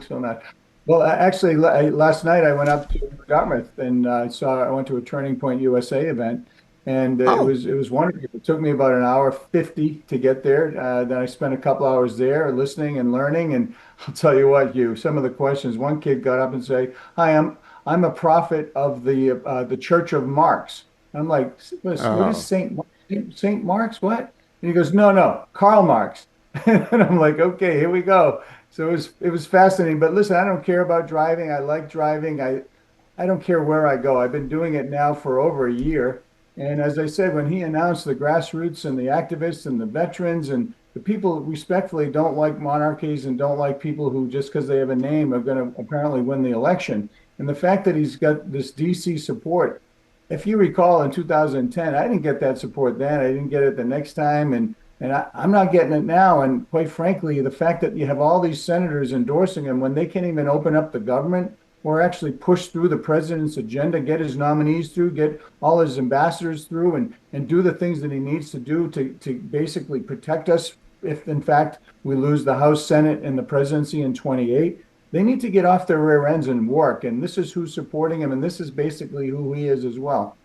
Well, actually, last night I went up to Dartmouth and I went to a Turning Point USA event. And it was wonderful. It took me about an hour 50 to get there. Then I spent a couple hours there listening and learning. And I'll tell you what, some of the questions. One kid got up and said, "Hi, I'm a prophet of the Church of Marx." I'm like, "What is Saint Marx? What?" And he goes, "No, Karl Marx." And I'm like, okay, here we go. So it was fascinating. But listen, I don't care about driving. I like driving. I don't care where I go. I've been doing it now for over a year. And as I said, when he announced the grassroots and the activists and the veterans and the people respectfully don't like monarchies and don't like people who just because they have a name are going to apparently win the election. And the fact that he's got this DC support, if you recall in 2010, I didn't get that support then. I didn't get it the next time. I'm not getting it now. And quite frankly, the fact that you have all these senators endorsing him when they can't even open up the government or actually push through the president's agenda, get his nominees through, get all his ambassadors through, and do the things that he needs to do to basically protect us if, in fact, we lose the House, Senate, and the presidency in 28. They need to get off their rear ends and work. And this is who's supporting him, and this is basically who he is as well.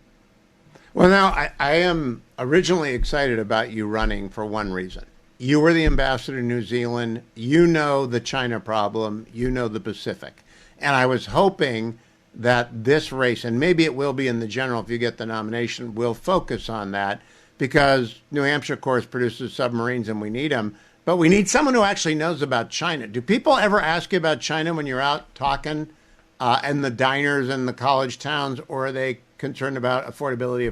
Well, now, I am originally excited about you running for one reason. You were the ambassador to New Zealand. You know the China problem. You know the Pacific. And I was hoping that this race, and maybe it will be in the general if you get the nomination, will focus on that because New Hampshire, of course, produces submarines and we need them. But we need someone who actually knows about China. Do people ever ask you about China when you're out talking in the diners and the college towns, or are they concerned about affordability?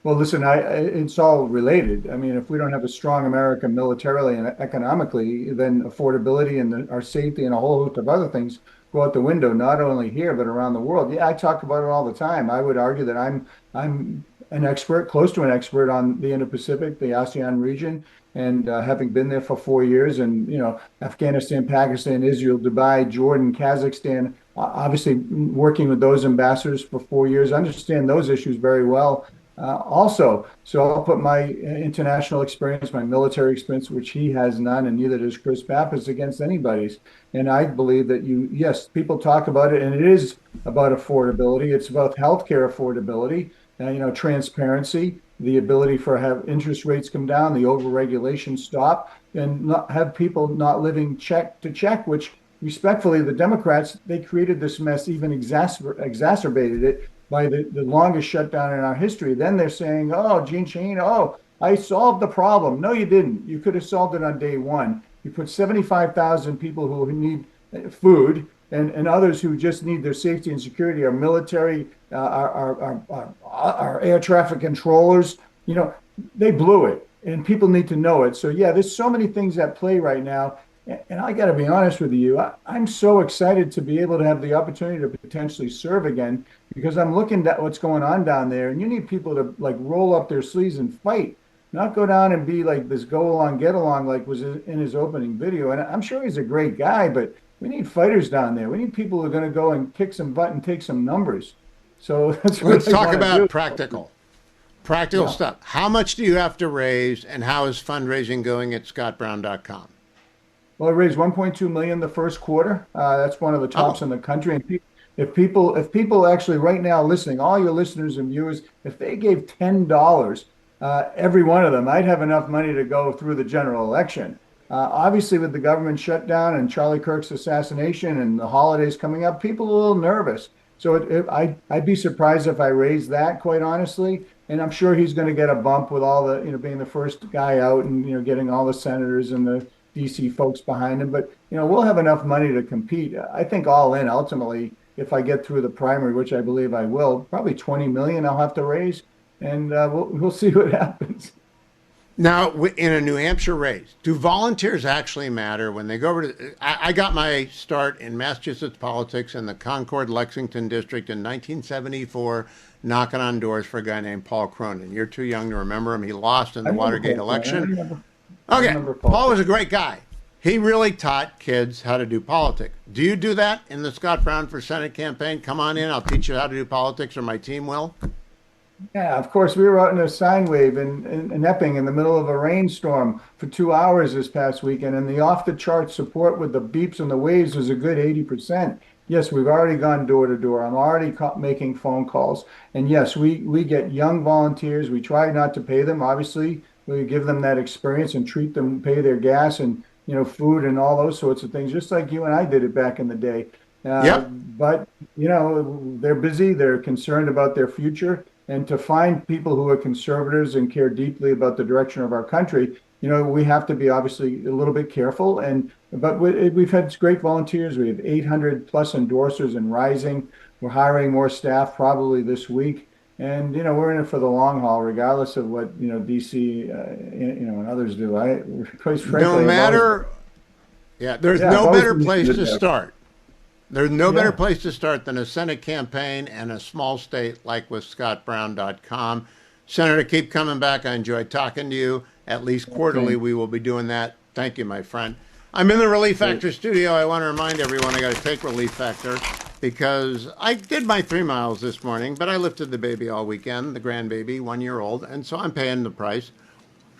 Well, listen, it's all related. I mean, if we don't have a strong America militarily and economically, then affordability and our safety and a whole host of other things go out the window, not only here, but around the world. Yeah, I talk about it all the time. I would argue that I'm an expert, close to an expert on the Indo-Pacific, the ASEAN region, and having been there for 4 years and, Afghanistan, Pakistan, Israel, Dubai, Jordan, Kazakhstan, obviously working with those ambassadors for 4 years, understand those issues very well. Also, so I'll put my international experience, my military experience, which he has none, and neither does Chris Pappas, against anybody's. And I believe that yes, people talk about it, and it is about affordability. It's about healthcare affordability, transparency, the ability for have interest rates come down, the overregulation stop, and not have people not living check to check, which respectfully, the Democrats, they created this mess, even exacerbated it by the longest shutdown in our history. Then they're saying, oh, Gene Shaheen, oh, I solved the problem. No, you didn't. You could have solved it on day one. You put 75,000 people who need food and others who just need their safety and security, our military, our air traffic controllers, they blew it. And people need to know it. So, yeah, there's so many things at play right now. And I got to be honest with you, I'm so excited to be able to have the opportunity to potentially serve again because I'm looking at what's going on down there. And you need people to like roll up their sleeves and fight, not go down and be like this go along, get along like was in his opening video. And I'm sure he's a great guy, but we need fighters down there. We need people who are going to go and kick some butt and take some numbers. So that's what Let's talk about do. practical Yeah. stuff. How much do you have to raise, and how is fundraising going at scottbrown.com? Well, it raised 1.2 million the first quarter. That's one of the tops in the country. And if people actually right now listening, all your listeners and viewers, if they gave $10, every one of them, I'd have enough money to go through the general election. Obviously, with the government shutdown and Charlie Kirk's assassination and the holidays coming up, people are a little nervous. So I'd be surprised if I raised that, quite honestly. And I'm sure he's going to get a bump with all the, being the first guy out and, getting all the senators and the DC folks behind him. But, we'll have enough money to compete. I think all in, ultimately, if I get through the primary, which I believe I will, probably 20 million I'll have to raise. And we'll see what happens. Now, in a New Hampshire race, do volunteers actually matter when they go over to? I got my start in Massachusetts politics in the Concord, Lexington district in 1974, knocking on doors for a guy named Paul Cronin. You're too young to remember him. He lost in the Watergate election. Okay, Paul was a great guy. He really taught kids how to do politics. Do you do that in the Scott Brown for Senate campaign? Come on in, I'll teach you how to do politics, or my team will. Yeah, of course. We were out in a sine wave in Epping in the middle of a rainstorm for 2 hours this past weekend, and the off-the-chart support with the beeps and the waves was a good 80%. Yes, we've already gone door to door. I'm already making phone calls. And yes, we get young volunteers. We try not to pay them. Obviously, we give them that experience and treat them, pay their gas and, food and all those sorts of things, just like you and I did it back in the day. Yep. But, they're busy. They're concerned about their future. And to find people who are conservatives and care deeply about the direction of our country, we have to be obviously a little bit careful. But we've had great volunteers. We have 800 plus endorsers and rising. We're hiring more staff probably this week. And, we're in it for the long haul, regardless of what, DC, and others do. Quite frankly, No matter, there's Yeah, no I've better always place believed to that. start. There's no better Yeah. place to start than a Senate campaign and a small state like with scottbrown.com. Senator, keep coming back. I enjoy talking to you. At least quarterly, we will be doing that. Thank you, my friend. I'm in the Relief Factor studio. I want to remind everyone I got to take Relief Factor because I did my 3 miles this morning, but I lifted the baby all weekend, the grandbaby, 1 year old, and so I'm paying the price.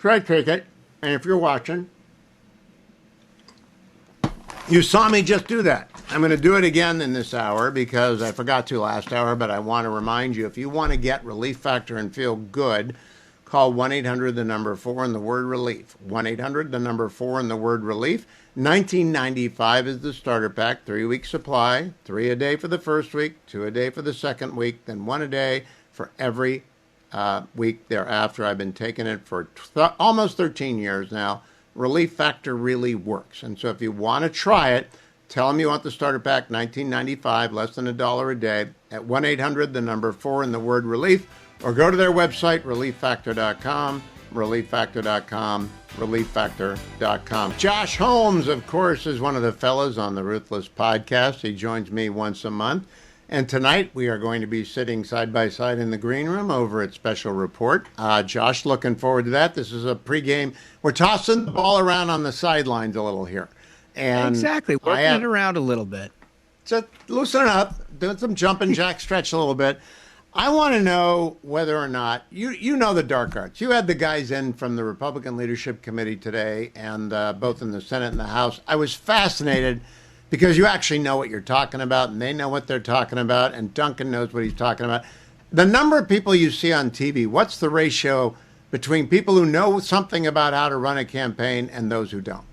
So I take it. And if you're watching, you saw me just do that. I'm going to do it again in this hour because I forgot to last hour, but I want to remind you, if you want to get Relief Factor and feel good, call 1-800, the number 4 and the word relief. 1-800, the number 4 and the word relief. $19.95 is the starter pack, 3-week supply, 3 a day for the first week, 2 a day for the second week, then 1 a day for every week thereafter. I've been taking it for almost 13 years now. Relief Factor really works. And so if you want to try it, tell them you want the starter pack, $19.95, less than $1 a day, at 1-800, the number 4 and the word relief, or go to their website, relieffactor.com, relieffactor.com, relieffactor.com. Josh Holmes, of course, is one of the fellas on the Ruthless podcast. He joins me once a month. And tonight we are going to be sitting side by side in the green room over at Special Report. Josh, looking forward to that. This is a pregame. We're tossing the ball around on the sidelines a little here. And Exactly. Working it around a little bit. just loosening up, doing some jumping jack stretch a little bit. I want to know whether or not you know the dark arts. You had the guys in from the Republican Leadership Committee today, and both in the Senate and the House. I was fascinated because you actually know what you're talking about, and they know what they're talking about, and Duncan knows what he's talking about. The number of people you see on TV, what's the ratio between people who know something about how to run a campaign and those who don't?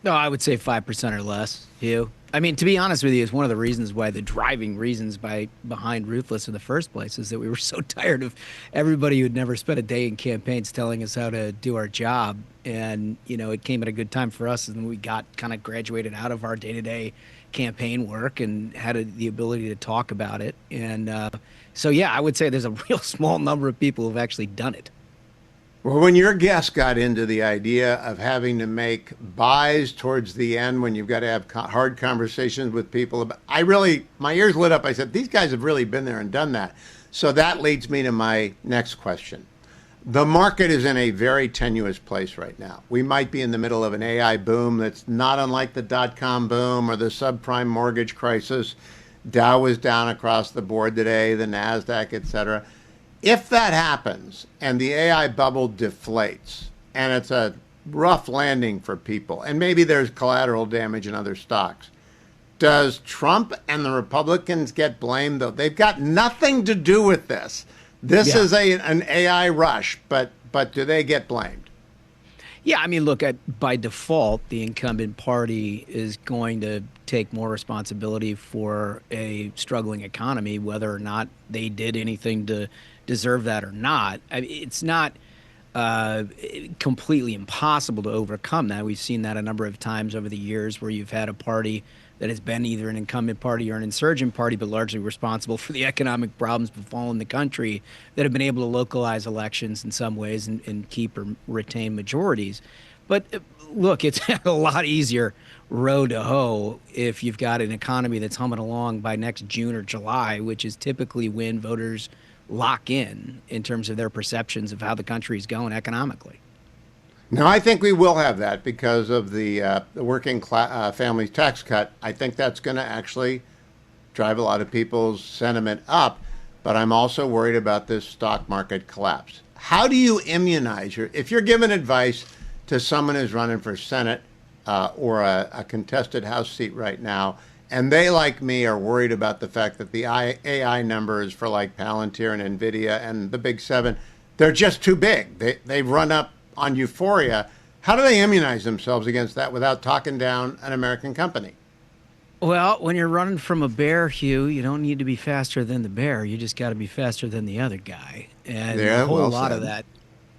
No, I would say 5% or less, Hugh. I mean, to be honest with you, it's one of the reasons why the driving reasons behind Ruthless in the first place is that we were so tired of everybody who'd never spent a day in campaigns telling us how to do our job. And, it came at a good time for us, and we got kind of graduated out of our day-to-day campaign work and had the ability to talk about it. And so, yeah, I would say there's a real small number of people who've actually done it. Well, when your guest got into the idea of having to make buys towards the end when you've got to have hard conversations with people, my ears lit up. I said, these guys have really been there and done that. So that leads me to my next question. The market is in a very tenuous place right now. We might be in the middle of an AI boom that's not unlike the dot-com boom or the subprime mortgage crisis. Dow was down across the board today, the NASDAQ, et cetera. If that happens and the AI bubble deflates and it's a rough landing for people, and maybe there's collateral damage in other stocks, does Trump and the Republicans get blamed, though? They've got nothing to do with this. This is an AI rush, but do they get blamed? Yeah, I mean, look, by default, the incumbent party is going to take more responsibility for a struggling economy, whether or not they did anything to deserve that or not. I mean, it's not completely impossible to overcome that. We've seen that a number of times over the years where you've had a party that has been either an incumbent party or an insurgent party, but largely responsible for the economic problems befalling the country, that have been able to localize elections in some ways and keep or retain majorities. But look, it's a lot easier row to hoe if you've got an economy that's humming along by next June or July, which is typically when voters lock in terms of their perceptions of how the country is going economically. No, I think we will have that because of the working families tax cut. I think that's going to actually drive a lot of people's sentiment up. But I'm also worried about this stock market collapse. How do you immunize if you're giving advice to someone who's running for Senate or a contested House seat right now, and they, like me, are worried about the fact that the AI numbers for like Palantir and NVIDIA and the Big Seven, they're just too big. They've run up on euphoria. How do they immunize themselves against that without talking down an American company? Well, when you're running from a bear, Hugh, you don't need to be faster than the bear. You just got to be faster than the other guy. And Yeah, a whole well lot said. of that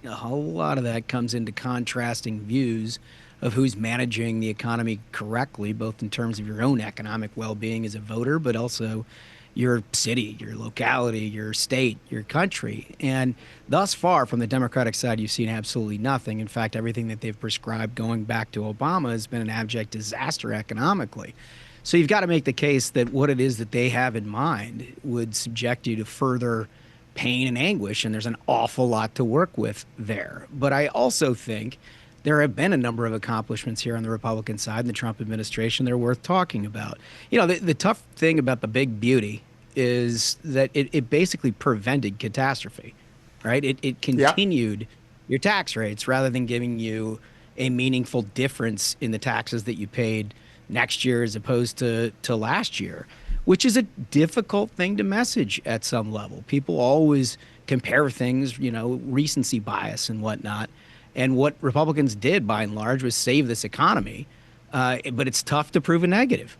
a whole lot of that comes into contrasting views of who's managing the economy correctly, both in terms of your own economic well-being as a voter, but also your city, your locality, your state, your country. And thus far, from the Democratic side, you've seen absolutely nothing. In fact, everything that they've prescribed going back to Obama has been an abject disaster economically. So you've got to make the case that what it is that they have in mind would subject you to further pain and anguish, and there's an awful lot to work with there. But I also think there have been a number of accomplishments here on the Republican side in the Trump administration that are worth talking about. You know, the tough thing about the big beauty is that it basically prevented catastrophe, right? It continued your tax rates rather than giving you a meaningful difference in the taxes that you paid next year as opposed to last year, which is a difficult thing to message at some level. People always compare things, you know, recency bias and whatnot. And what Republicans did, by and large, was save this economy. But it's tough to prove a negative.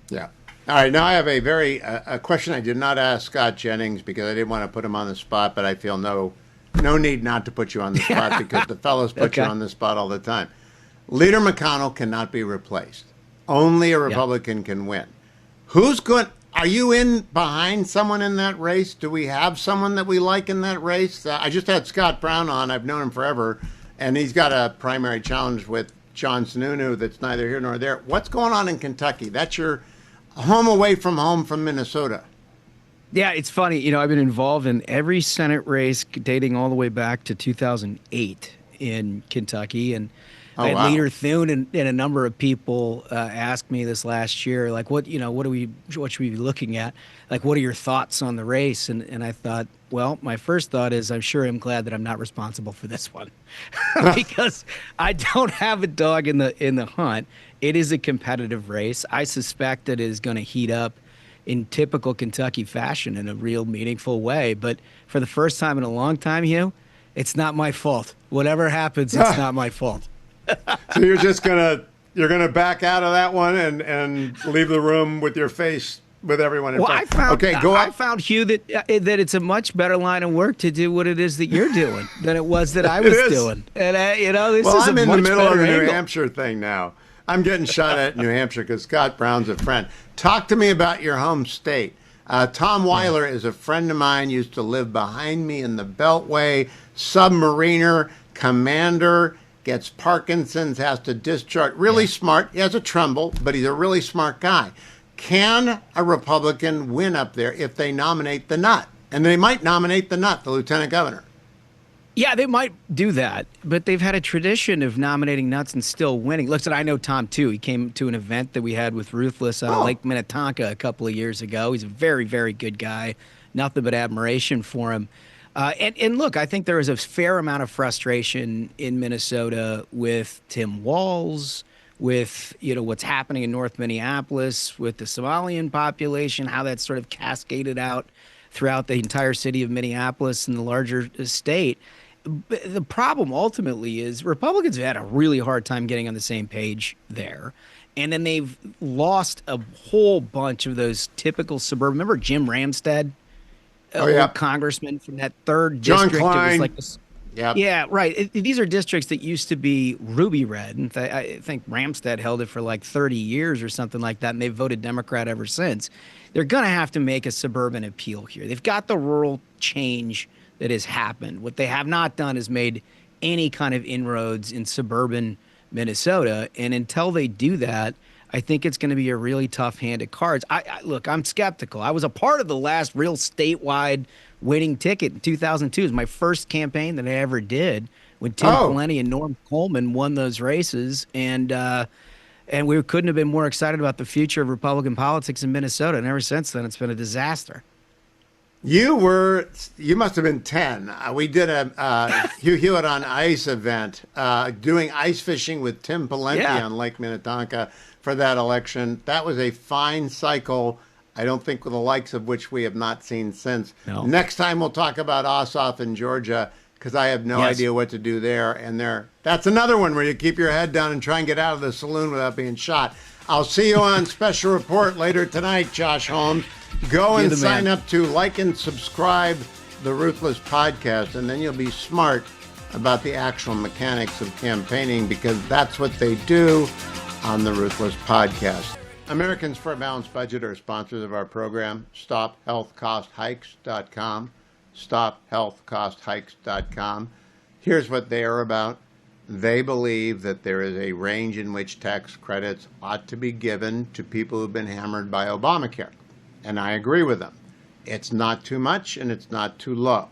Yeah. All right. Now I have a question I did not ask Scott Jennings because I didn't want to put him on the spot, but I feel no need not to put you on the spot because the fellows put you on the spot all the time. Leader McConnell cannot be replaced. Only a Republican can win. Who's going? Are you in behind someone in that race? Do we have someone that we like in that race? I just had Scott Brown on. I've known him forever, and he's got a primary challenge with John Sununu that's neither here nor there. What's going on in Kentucky? That's your home away from home from Minnesota. Yeah, it's funny. You know, I've been involved in every Senate race dating all the way back to 2008 in Kentucky, and I had Leader Thune and a number of people asked me this last year, like, what should we be looking at? Like, what are your thoughts on the race? And I thought, well, my first thought is I'm glad that I'm not responsible for this one because I don't have a dog in the hunt. It is a competitive race. I suspect that it is going to heat up in typical Kentucky fashion in a real meaningful way. But for the first time in a long time, Hugh, it's not my fault. Whatever happens, it's not my fault. So you're gonna back out of that one and leave the room with your face with everyone in front. I found, Hugh, that it's a much better line of work to do what it is that you're doing than it was that I was doing. And this is I'm a in much the middle of better the New angle. Hampshire thing now. I'm getting shot at in New Hampshire because Scott Brown's a friend. Talk to me about your home state. Tom Weiler is a friend of mine. Used to live behind me in the Beltway. Submariner, commander. Gets Parkinson's, has to discharge. Really smart. He has a tremble, but he's a really smart guy. Can a Republican win up there if they nominate the nut? And they might nominate the nut, the lieutenant governor. Yeah, they might do that, but they've had a tradition of nominating nuts and still winning. Listen, I know Tom, too. He came to an event that we had with Ruthless on Lake Minnetonka a couple of years ago. He's a very, very good guy. Nothing but admiration for him. And look, I think there is a fair amount of frustration in Minnesota with Tim Walz, with what's happening in North Minneapolis, with the Somalian population, how that's sort of cascaded out throughout the entire city of Minneapolis and the larger state. The problem ultimately is Republicans have had a really hard time getting on the same page there. And then they've lost a whole bunch of those typical suburban. Remember Jim Ramstad? Congressman from that third John district. Klein. It was like yeah, right. These are districts that used to be ruby red. And I think Ramstad held it for like 30 years or something like that, and they've voted Democrat ever since. They're going to have to make a suburban appeal here. They've got the rural change that has happened. What they have not done is made any kind of inroads in suburban Minnesota. And until they do that, I think it's going to be a really tough hand of cards. Look, I'm skeptical. I was a part of the last real statewide winning ticket in 2002. It was my first campaign that I ever did when Tim Pawlenty and Norm Coleman won those races. And we couldn't have been more excited about the future of Republican politics in Minnesota. And ever since then, it's been a disaster. You must have been 10. We did a Hugh Hewitt on Ice event, doing ice fishing with Tim Pawlenty on Lake Minnetonka for that election. That was a fine cycle, I don't think with the likes of which we have not seen since. No. Next time we'll talk about Ossoff in Georgia, because I have no idea what to do there. And that's another one where you keep your head down and try and get out of the saloon without being shot. I'll see you on Special Report later tonight, Josh Holmes. Go and sign up to like and subscribe the Ruthless podcast, and then you'll be smart about the actual mechanics of campaigning, because that's what they do on the Ruthless Podcast. Americans for a Balanced Budget are sponsors of our program. StopHealthCostHikes.com. StopHealthCostHikes.com. Here's what they are about. They believe that there is a range in which tax credits ought to be given to people who've been hammered by Obamacare. And I agree with them. It's not too much and it's not too low.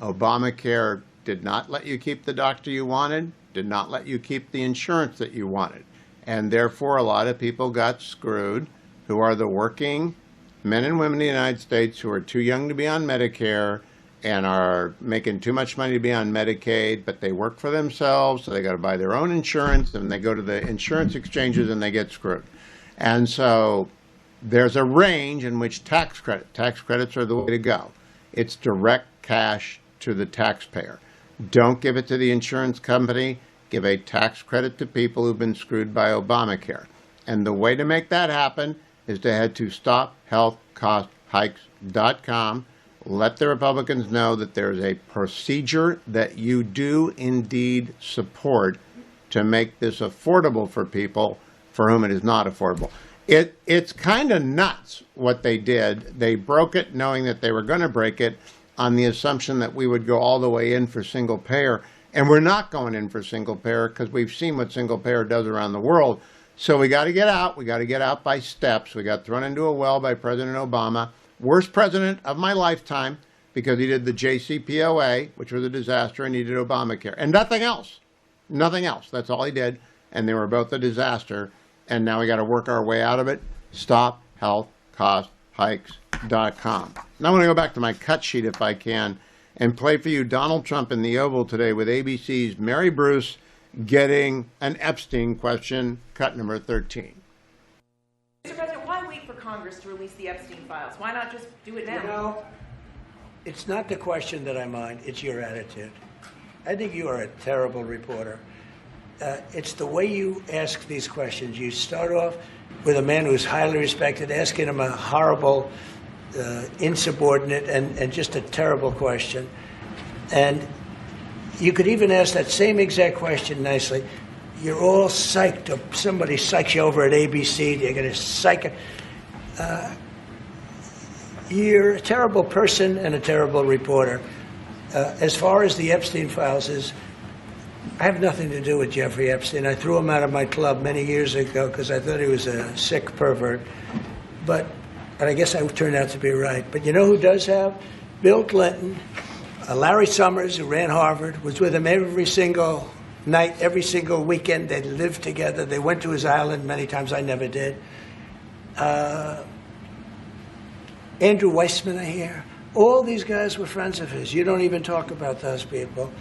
Obamacare did not let you keep the doctor you wanted, did not let you keep the insurance that you wanted. And therefore, a lot of people got screwed who are the working men and women in the United States who are too young to be on Medicare and are making too much money to be on Medicaid, but they work for themselves, so they got to buy their own insurance, and they go to the insurance exchanges and they get screwed. And so there's a range in which tax credits are the way to go. It's direct cash to the taxpayer. Don't give it to the insurance company. Give a tax credit to people who've been screwed by Obamacare. And the way to make that happen is to head to StopHealthCostHikes.com. Let the Republicans know that there's a procedure that you do indeed support to make this affordable for people for whom it is not affordable. It's kind of nuts what they did. They broke it knowing that they were going to break it on the assumption that we would go all the way in for single payer. And we're not going in for single payer because we've seen what single payer does around the world. So we got to get out. We got to get out by steps. We got thrown into a well by President Obama. Worst president of my lifetime, because he did the JCPOA, which was a disaster, and he did Obamacare. And nothing else. Nothing else. That's all he did. And they were both a disaster. And now we got to work our way out of it. StopHealthCostHikes.com. Now I want to go back to my cut sheet if I can and play for you Donald Trump in the Oval today with ABC's Mary Bruce getting an Epstein question, cut number 13. Mr. President, why wait for Congress to release the Epstein files? Why not just do it now? You know, it's not the question that I mind, it's your attitude. I think you are a terrible reporter. It's the way you ask these questions. You start off with a man who's highly respected, asking him a horrible, insubordinate, and just a terrible question. And you could even ask that same exact question nicely. You're all psyched up. Somebody psychs you over at ABC. They're going to psych. You're a terrible person and a terrible reporter. As far as the Epstein files is, I have nothing to do with Jeffrey Epstein. I threw him out of my club many years ago because I thought he was a sick pervert. And I guess I turned out to be right. But you know who does have? Bill Clinton, Larry Summers, who ran Harvard, was with him every single night, every single weekend. They lived together. They went to his island many times. I never did. Andrew Weissman, I hear. All these guys were friends of his. You don't even talk about those people.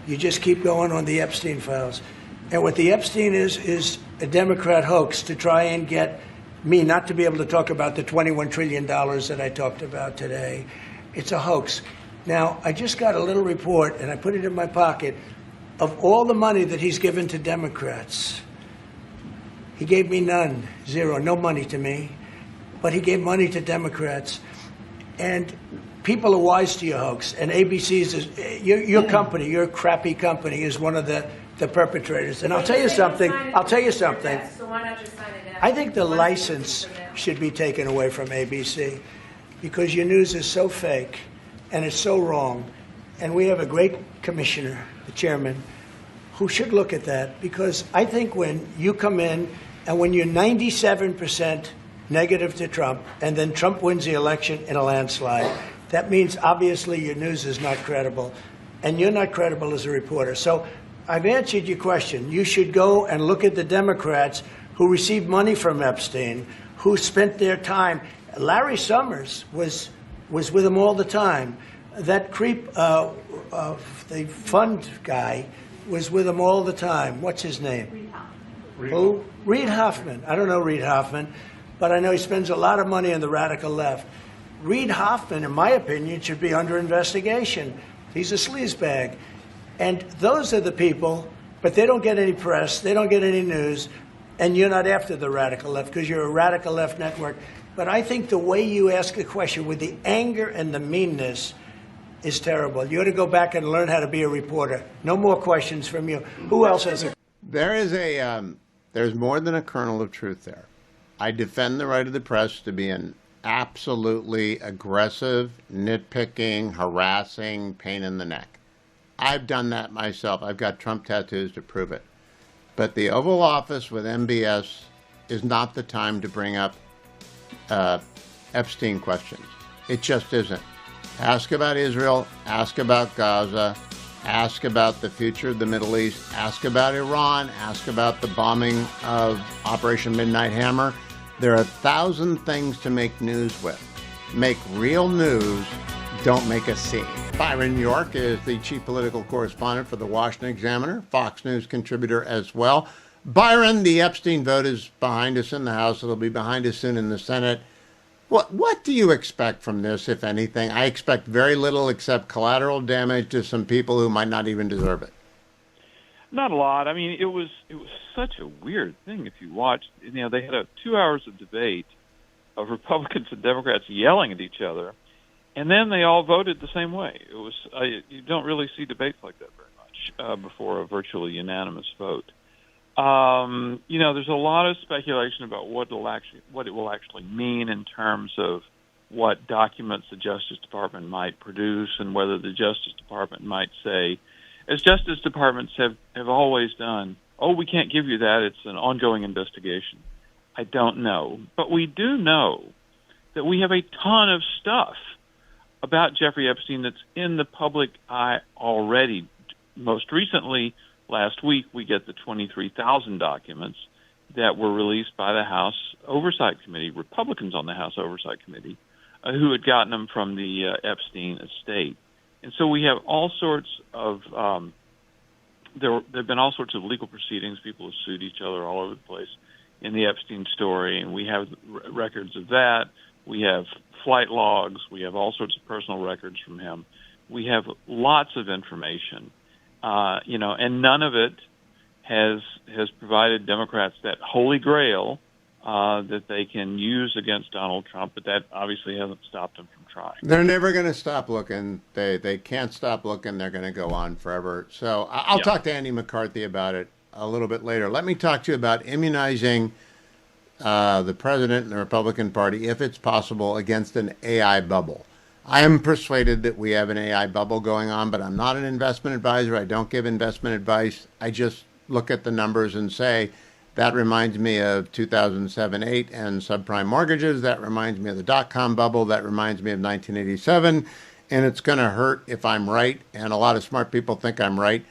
You just keep going on the Epstein files. And what the Epstein is a Democrat hoax to try and get me not to be able to talk about the $21 trillion that I talked about today. It's a hoax. Now, I just got a little report, and I put it in my pocket, of all the money that he's given to Democrats. He gave me none, zero, no money to me. But he gave money to Democrats. And people are wise to your hoax. And ABC's, your company, your crappy company, is one of the perpetrators. And I'll tell you something. So why not just sign it now? I think the license should be taken away from ABC because your news is so fake and it's so wrong. And we have a great commissioner, the chairman, who should look at that, because I think when you come in and when you're 97% negative to Trump and then Trump wins the election in a landslide, that means obviously your news is not credible and you're not credible as a reporter. So I've answered your question. You should go and look at the Democrats who received money from Epstein, who spent their time. Larry Summers was with him all the time. That creep, the fund guy, was with him all the time. What's his name? Who? Reid Hoffman. I don't know Reid Hoffman, but I know he spends a lot of money on the radical left. Reid Hoffman, in my opinion, should be under investigation. He's a sleazebag. And those are the people, but they don't get any press, they don't get any news, and you're not after the radical left because you're a radical left network. But I think the way you ask a question with the anger and the meanness, is terrible. You ought to go back and learn how to be a reporter. No more questions from you. Who else has a... There is there's more than a kernel of truth there. I defend the right of the press to be an absolutely aggressive, nitpicking, harassing pain in the neck. I've done that myself. I've got Trump tattoos to prove it. But the Oval Office with MBS is not the time to bring up Epstein questions. It just isn't. Ask about Israel, ask about Gaza, ask about the future of the Middle East, ask about Iran, ask about the bombing of Operation Midnight Hammer. There are 1,000 things to make news with. Make real news, don't make a scene. Byron York is the chief political correspondent for the Washington Examiner, Fox News contributor as well. Byron, the Epstein vote is behind us in the House. It'll be behind us soon in the Senate. What do you expect from this, if anything? I expect very little except collateral damage to some people who might not even deserve it. Not a lot. I mean, it was such a weird thing. If you watched, they had 2 hours of debate of Republicans and Democrats yelling at each other, and then they all voted the same way. It was you don't really see debates like that very much before a virtually unanimous vote. There's a lot of speculation about what it will actually mean in terms of what documents the Justice Department might produce, and whether the Justice Department might say, as Justice Departments have always done, oh, we can't give you that, it's an ongoing investigation. I don't know. But we do know that we have a ton of stuff about Jeffrey Epstein that's in the public eye already. Most recently, last week, we get the 23,000 documents that were released by the House Oversight Committee, Republicans on the House Oversight Committee, who had gotten them from the Epstein estate. And so we have all sorts of, there have been all sorts of legal proceedings. People have sued each other all over the place in the Epstein story, and we have records of that. We have flight logs. We have all sorts of personal records from him. We have lots of information. And none of it has provided Democrats that holy grail that they can use against Donald Trump, but that obviously hasn't stopped them from trying. They're never going to stop looking. They can't stop looking. They're going to go on forever. So I'll talk to Andy McCarthy about it a little bit later. Let me talk to you about immunizing the president and the Republican Party, if it's possible, against an AI bubble. I am persuaded that we have an AI bubble going on, but I'm not an investment advisor. I don't give investment advice. I just look at the numbers and say, that reminds me of 2007-8 and subprime mortgages. That reminds me of the dot-com bubble. That reminds me of 1987. And it's going to hurt if I'm right, and a lot of smart people think I'm right.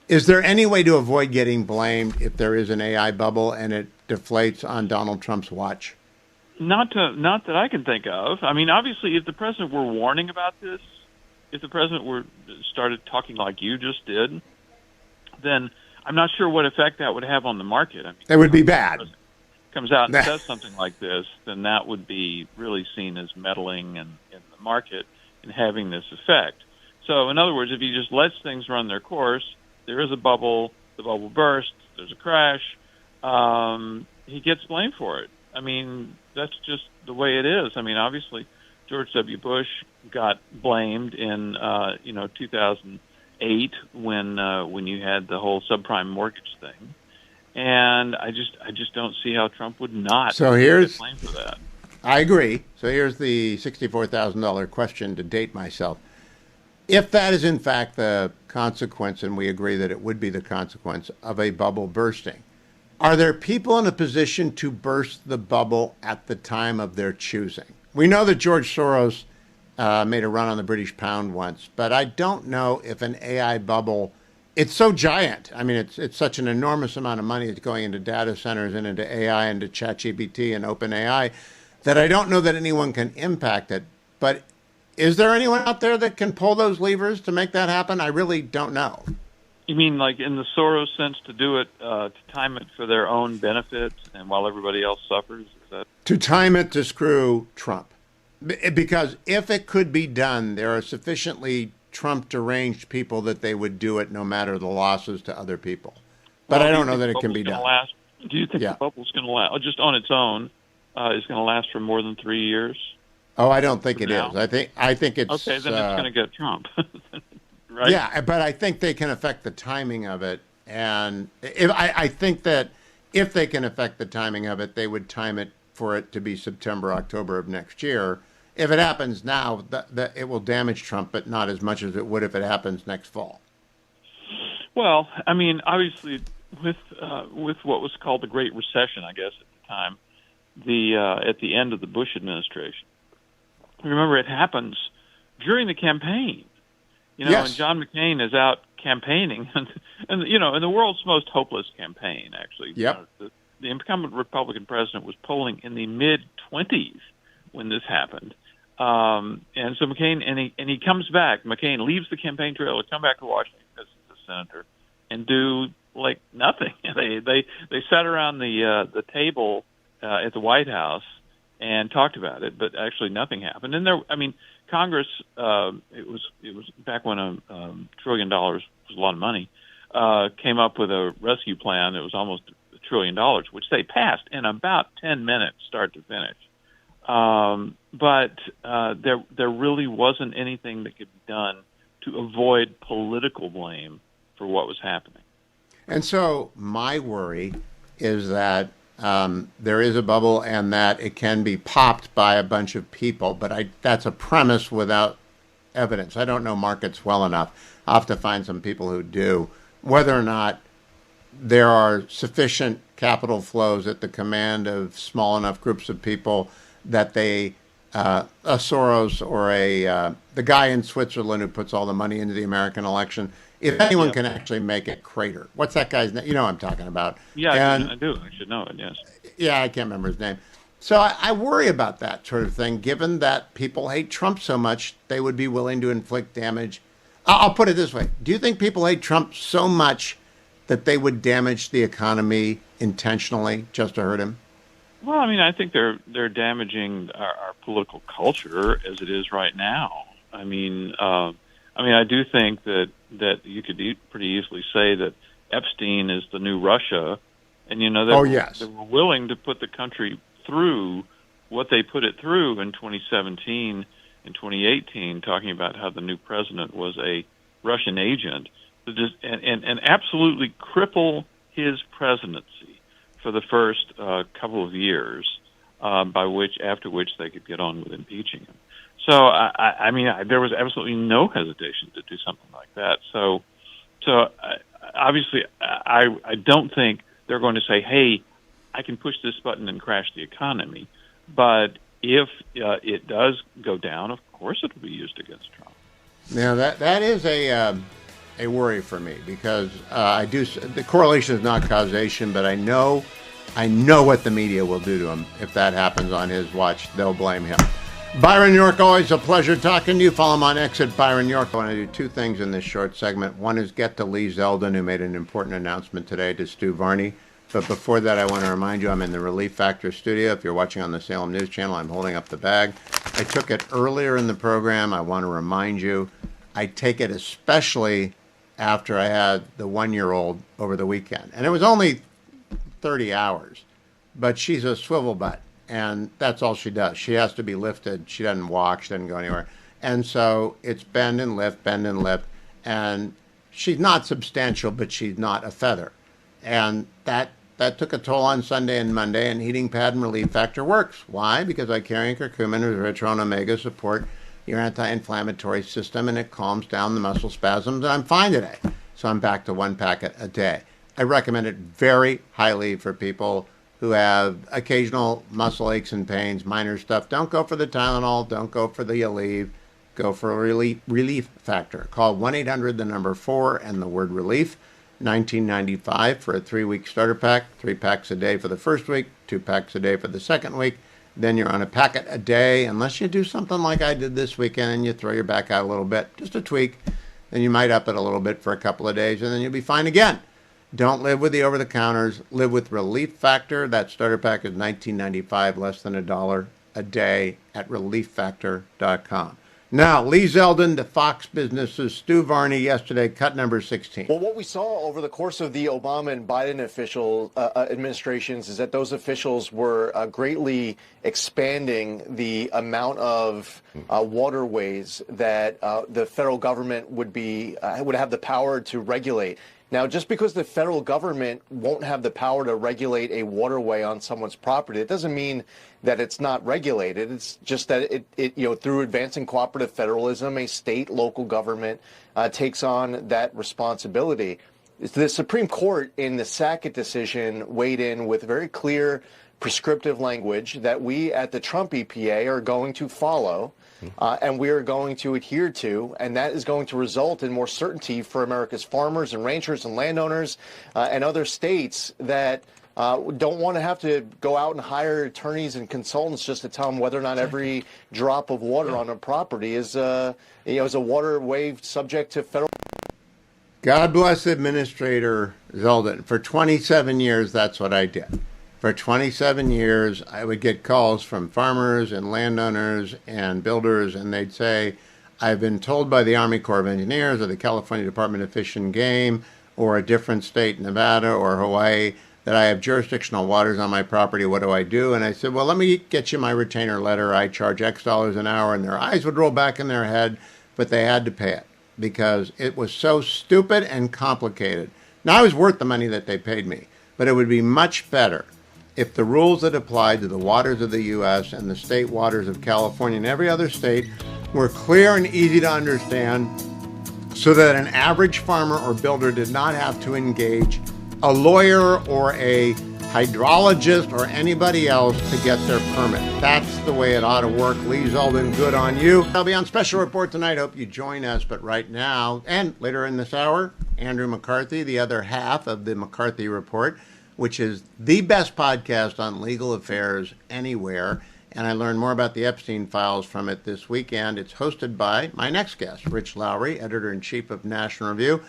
Is there any way to avoid getting blamed if there is an AI bubble and it deflates on Donald Trump's watch? Not that I can think of. I mean, obviously, if the president were warning about this, if the president started talking like you just did, then I'm not sure what effect that would have on the market. I mean, it would be bad. Comes out and says something like this, then that would be really seen as meddling in the market and having this effect. So, in other words, if he just lets things run their course, there is a bubble, the bubble bursts, there's a crash, he gets blamed for it. I mean, that's just the way it is. I mean, obviously, George W. Bush got blamed in 2008 when you had the whole subprime mortgage thing, and I just don't see how Trump would not get blamed for that. I agree. So here's the $64,000 question to date myself. If that is in fact the consequence, and we agree that it would be the consequence of a bubble bursting, are there people in a position to burst the bubble at the time of their choosing? We know that George Soros made a run on the British pound once, but I don't know if an AI bubble, it's so giant. I mean, it's such an enormous amount of money that's going into data centers and into AI and into ChatGPT and OpenAI that I don't know that anyone can impact it. But is there anyone out there that can pull those levers to make that happen? I really don't know. You mean like in the Soros sense, to do it, to time it for their own benefit and while everybody else suffers? Is that to time it to screw Trump? Because if it could be done, there are sufficiently Trump deranged people that they would do it no matter the losses to other people. But I don't know that it can be done. Do you think the bubble's going to last, just on its own, is going to last for more than 3 years? Oh, I don't think it now? is. I think it's Okay, then it's going to get Trump, right? Yeah, but I think they can affect the timing of it, and I think that if they can affect the timing of it, they would time it for it to be September, October of next year. If it happens now, it will damage Trump, but not as much as it would if it happens next fall. Well, I mean, obviously, with what was called the Great Recession, I guess at the time, at the end of the Bush administration. Remember, it happens during the campaign. Yes. And John McCain is out campaigning, and in the world's most hopeless campaign, actually. Yep. The incumbent Republican president was polling in the mid-20s when this happened. And so McCain, and he comes back. McCain leaves the campaign trail to come back to Washington as a senator and do like nothing. They sat around the table at the White House and talked about it, but actually nothing happened. And Congress, it was back when $1 trillion was a lot of money, came up with a rescue plan that was almost $1 trillion, which they passed in about 10 minutes, start to finish. But there really wasn't anything that could be done to avoid political blame for what was happening. And so my worry is that there is a bubble and that it can be popped by a bunch of people, but that's a premise without evidence. I don't know markets well enough. I'll have to find some people who do. Whether or not there are sufficient capital flows at the command of small enough groups of people that a Soros or the guy in Switzerland who puts all the money into the American election, if anyone can actually make it crater. What's that guy's name? You know what I'm talking about. Yeah, I do. I should know it, yes. Yeah, I can't remember his name. So I worry about that sort of thing, given that people hate Trump so much, they would be willing to inflict damage. I'll put it this way. Do you think people hate Trump so much that they would damage the economy intentionally just to hurt him? Well, I think they're damaging our political culture as it is right now. I do think that you could pretty easily say that Epstein is the new Russia, and they were willing to put the country through what they put it through in 2017 and 2018, talking about how the new president was a Russian agent, and absolutely cripple his presidency for the first couple of years, after which they could get on with impeaching him. So, there was absolutely no hesitation to do something like that. So obviously, I don't think they're going to say, hey, I can push this button and crash the economy. But if it does go down, of course it will be used against Trump. Now, that is a worry for me, because the correlation is not causation, but I know what the media will do to him if that happens on his watch. They'll blame him. Byron York, always a pleasure talking to you. Follow him on X at Byron York. I want to do two things in this short segment. One is get to Lee Zeldin, who made an important announcement today to Stu Varney. But before that, I want to remind you I'm in the Relief Factor studio. If you're watching on the Salem News Channel, I'm holding up the bag. I took it earlier in the program. I want to remind you, I take it especially after I had the 1-year-old over the weekend. And it was only 30 hours, but she's a swivel butt. And that's all she does. She has to be lifted. She doesn't walk. She doesn't go anywhere. And so it's bend and lift, bend and lift. And she's not substantial, but she's not a feather. And that took a toll on Sunday and Monday, and Heating Pad and Relief Factor works. Why? Because I carry curcumin, whose rich on omega, support your anti-inflammatory system, and it calms down the muscle spasms, and I'm fine today. So I'm back to 1 packet a day. I recommend it very highly for people who have occasional muscle aches and pains, minor stuff. Don't go for the Tylenol. Don't go for the Aleve. Go for a relief factor. Call 1-800-4 and the word relief. $19.95 for a 3-week starter pack. 3 packs a day for the first week. 2 packs a day for the second week. Then you're on a packet a day, unless you do something like I did this weekend and you throw your back out a little bit, just a tweak. Then you might up it a little bit for a couple of days, and then you'll be fine again. Don't live with the over-the-counters. Live with Relief Factor. That starter pack is $19.95, less than $1 a day at relieffactor.com. Now, Lee Zeldin to Fox Business's Stu Varney yesterday, cut number 16. Well, what we saw over the course of the Obama and Biden administrations is that those officials were greatly expanding the amount of waterways that the federal government would have the power to regulate. Now, just because the federal government won't have the power to regulate a waterway on someone's property, it doesn't mean that it's not regulated. It's just that it through advancing cooperative federalism, a state, local government takes on that responsibility. The Supreme Court in the Sackett decision weighed in with very clear prescriptive language that we at the Trump EPA are going to follow. And we are going to adhere to, and that is going to result in more certainty for America's farmers and ranchers and landowners and other states that don't want to have to go out and hire attorneys and consultants just to tell them whether or not every drop of water on a property is a waterway subject to federal. God bless Administrator Zeldin. For 27 years, that's what I did. For 27 years, I would get calls from farmers and landowners and builders, and they'd say, I've been told by the Army Corps of Engineers or the California Department of Fish and Game or a different state, Nevada or Hawaii, that I have jurisdictional waters on my property. What do I do? And I said, well, let me get you my retainer letter. I charge X dollars an hour. And their eyes would roll back in their head, but they had to pay it because it was so stupid and complicated. Now, I was worth the money that they paid me, but it would be much better if the rules that apply to the waters of the U.S. and the state waters of California and every other state were clear and easy to understand so that an average farmer or builder did not have to engage a lawyer or a hydrologist or anybody else to get their permit. That's the way it ought to work. Lee Zeldin, good on you. I'll be on special report tonight. Hope you join us. But right now, and later in this hour, Andrew McCarthy, the other half of the McCarthy Report, which is the best podcast on legal affairs anywhere. And I learned more about the Epstein files from it this weekend. It's hosted by my next guest, Rich Lowry, editor-in-chief of National Review.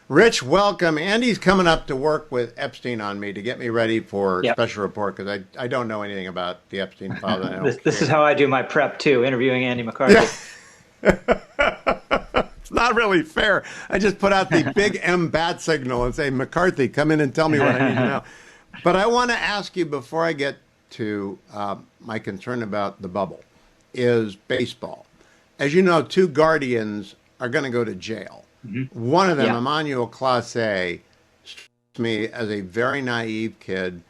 Rich, welcome. Andy's coming up to work with Epstein on me to get me ready for special report because I don't know anything about the Epstein files. This is how I do my prep, too, interviewing Andy McCarthy. It's not really fair. I just put out the big M bat signal and say, McCarthy, come in and tell me what I need to know. But I want to ask you before I get to my concern about the bubble is baseball. As you know, two Guardians are going to go to jail. Mm-hmm. One of them, Emmanuel Clase, strikes me as a very naive kid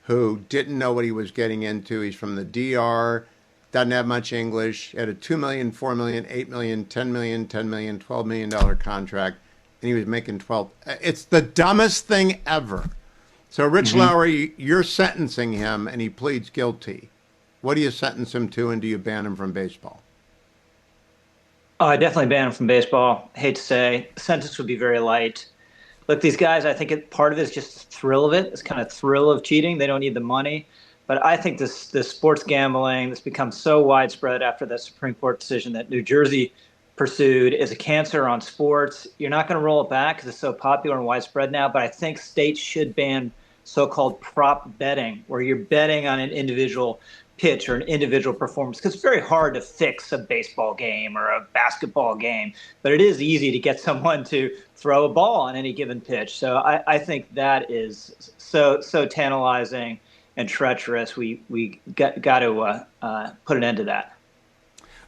who didn't know what he was getting into. He's from the DR. Doesn't have much English. Had a $2 million, $4 million, $8 million, $10 million, $10 million, $12 million contract, and he was making 12. It's the dumbest thing ever. So, Rich Lowry, you're sentencing him, and he pleads guilty. What do you sentence him to, and do you ban him from baseball? I definitely ban him from baseball. Hate to say, the sentence would be very light. Look, these guys, I think part of it is just the thrill of it. It's kind of thrill of cheating. They don't need the money. But I think this sports gambling that's become so widespread after that Supreme Court decision that New Jersey pursued is a cancer on sports. You're not going to roll it back because it's so popular and widespread now. But I think states should ban so-called prop betting, where you're betting on an individual pitch or an individual performance, because it's very hard to fix a baseball game or a basketball game. But it is easy to get someone to throw a ball on any given pitch. So I think that is so tantalizing and treacherous. We got to put an end to that.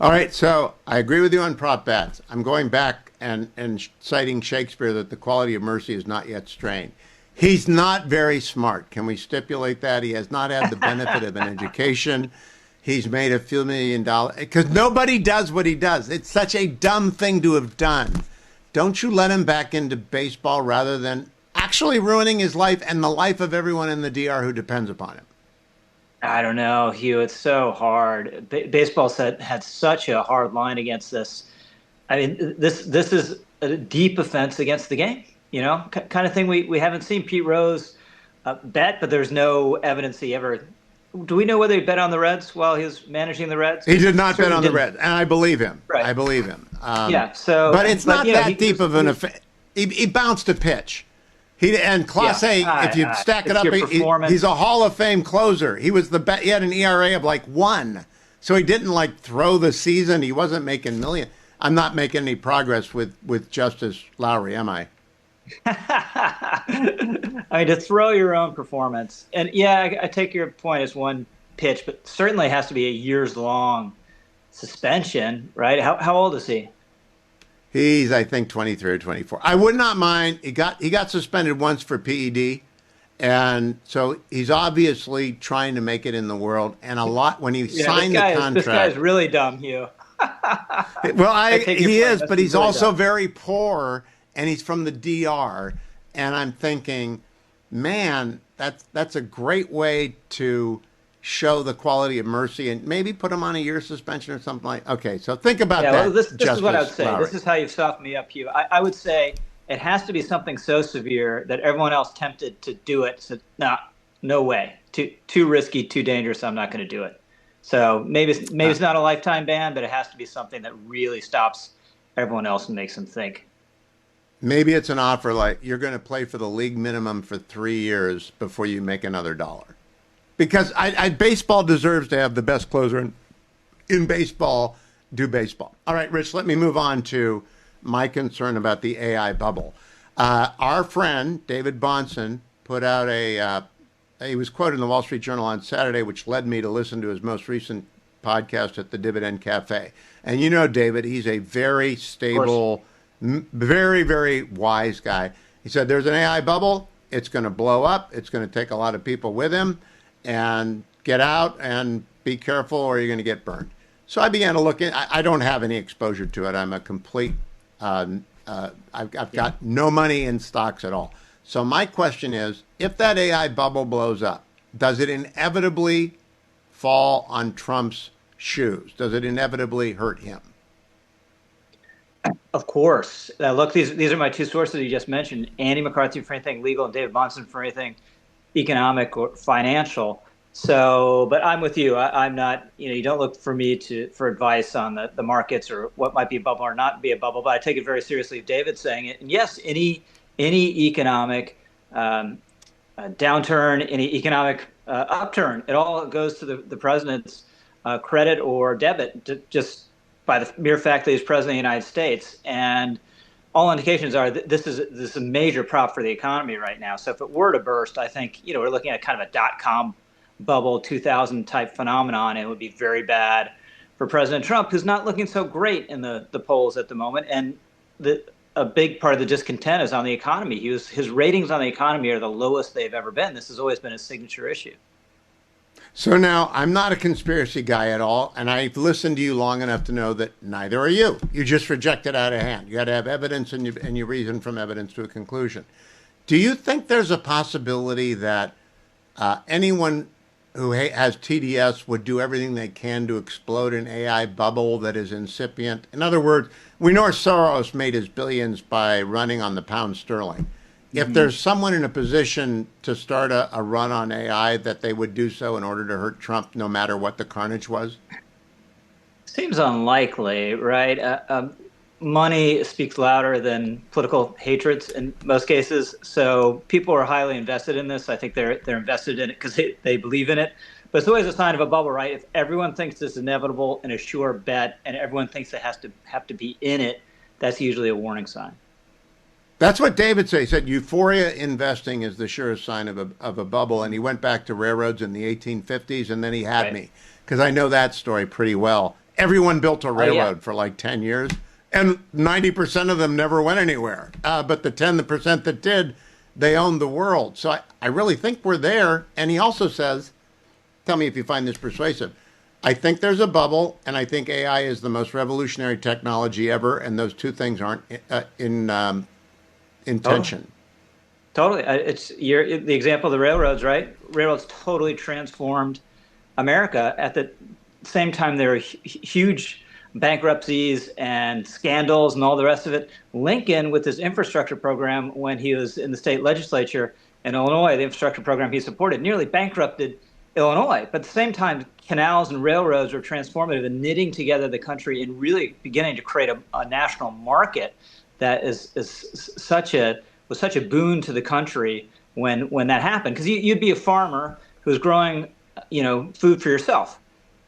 All right, so I agree with you on prop bets. I'm going back and citing Shakespeare that the quality of mercy is not yet strained. He's not very smart. Can we stipulate that? He has not had the benefit of an education. He's made a few $1 million because nobody does what he does. It's such a dumb thing to have done. Don't you let him back into baseball rather than actually ruining his life and the life of everyone in the DR who depends upon him? I don't know, Hugh. It's so hard. Baseball had such a hard line against this. I mean, this is a deep offense against the game. You know, kind of thing we haven't seen Pete Rose bet, but there's no evidence he ever. Do we know whether he bet on the Reds while he was managing the Reds? He did not bet on the Reds, and I believe him. Right. I believe him. But it's not that deep of an offense. He bounced a pitch. Clase, if you stack it up, he's a Hall of Fame closer. He was he had an ERA of like 1. So he didn't like throw the season. He wasn't making million. I'm not making any progress with Justice Lowry, am I? I mean, to throw your own performance. And yeah, I take your point as one pitch, but certainly has to be a years long suspension, right? How old is he? He's, I think, 23 or 24. I would not mind. He got suspended once for PED. And so he's obviously trying to make it in the world. And a lot when he signed the contract. This guy's really dumb, Hugh. Well, he is, but he's really also dumb. very poor, and he's from the DR. And I'm thinking, man, that's a great way to show the quality of mercy, and maybe put him on a year suspension or something like. Okay, so think about that. Well, this is what I would say. Lowry. This is how you've softened me up, Hugh. I would say it has to be something so severe that everyone else tempted to do it said, no way, too risky, too dangerous. I'm not going to do it. So maybe it's not a lifetime ban, but it has to be something that really stops everyone else and makes them think. Maybe it's an offer like you're going to play for the league minimum for 3 years before you make another dollar. Because baseball deserves to have the best closer in baseball do baseball. All right, Rich, let me move on to my concern about the AI bubble. Our friend, David Bahnsen, put out he was quoted in the Wall Street Journal on Saturday, which led me to listen to his most recent podcast at the Dividend Cafe. And you know, David, he's a very stable, very, very wise guy. He said, there's an AI bubble. It's going to blow up. It's going to take a lot of people with him. And get out and be careful or you're going to get burned. So I began to look in. I don't have any exposure to it. I'm a complete, I've got no money in stocks at all. So my question is, if that AI bubble blows up, does it inevitably fall on Trump's shoes? Does it inevitably hurt him? Of course. Look, these are my two sources you just mentioned, Andy McCarthy for anything legal and David Bahnsen for anything economic or financial. So, but I'm with you. I'm not, you don't look for me for advice on the markets or what might be a bubble or not be a bubble, but I take it very seriously. David's saying it. And yes, any economic downturn, any economic upturn, it all goes to the president's credit or debit just by the mere fact that he's president of the United States. And all indications are that this is a major prop for the economy right now. So if it were to burst, I think, we're looking at kind of a dot-com bubble 2000 type phenomenon. And it would be very bad for President Trump, who's not looking so great in the polls at the moment. And a big part of the discontent is on the economy. His ratings on the economy are the lowest they've ever been. This has always been a signature issue. So now I'm not a conspiracy guy at all, and I've listened to you long enough to know that neither are you. You just reject it out of hand. You got to have evidence, and you reason from evidence to a conclusion. Do you think there's a possibility that anyone who has TDS would do everything they can to explode an AI bubble that is incipient? In other words, we know Soros made his billions by running on the pound sterling. If there's someone in a position to start a run on AI, that they would do so in order to hurt Trump, no matter what the carnage was? Seems unlikely, right? Money speaks louder than political hatreds in most cases. So people are highly invested in this. I think they're invested in it because they believe in it. But it's always a sign of a bubble, right? If everyone thinks this is inevitable and a sure bet, and everyone thinks it has to be in it, that's usually a warning sign. That's what David said. He said euphoria investing is the surest sign of a bubble. And he went back to railroads in the 1850s, and then he had me, because I know that story pretty well. Everyone built a railroad for like 10 years, and 90% of them never went anywhere. But the 10% that did, they owned the world. So I really think we're there. And he also says, tell me if you find this persuasive, I think there's a bubble, and I think AI is the most revolutionary technology ever, and those two things aren't in tension. Totally. It's the example of the railroads, right? Railroads totally transformed America. At the same time, there were huge bankruptcies and scandals and all the rest of it. Lincoln, with his infrastructure program, when he was in the state legislature in Illinois, the infrastructure program he supported nearly bankrupted Illinois. But at the same time, canals and railroads were transformative in knitting together the country and really beginning to create a national market that was such a boon to the country when that happened. Because you'd be a farmer who's growing, food for yourself,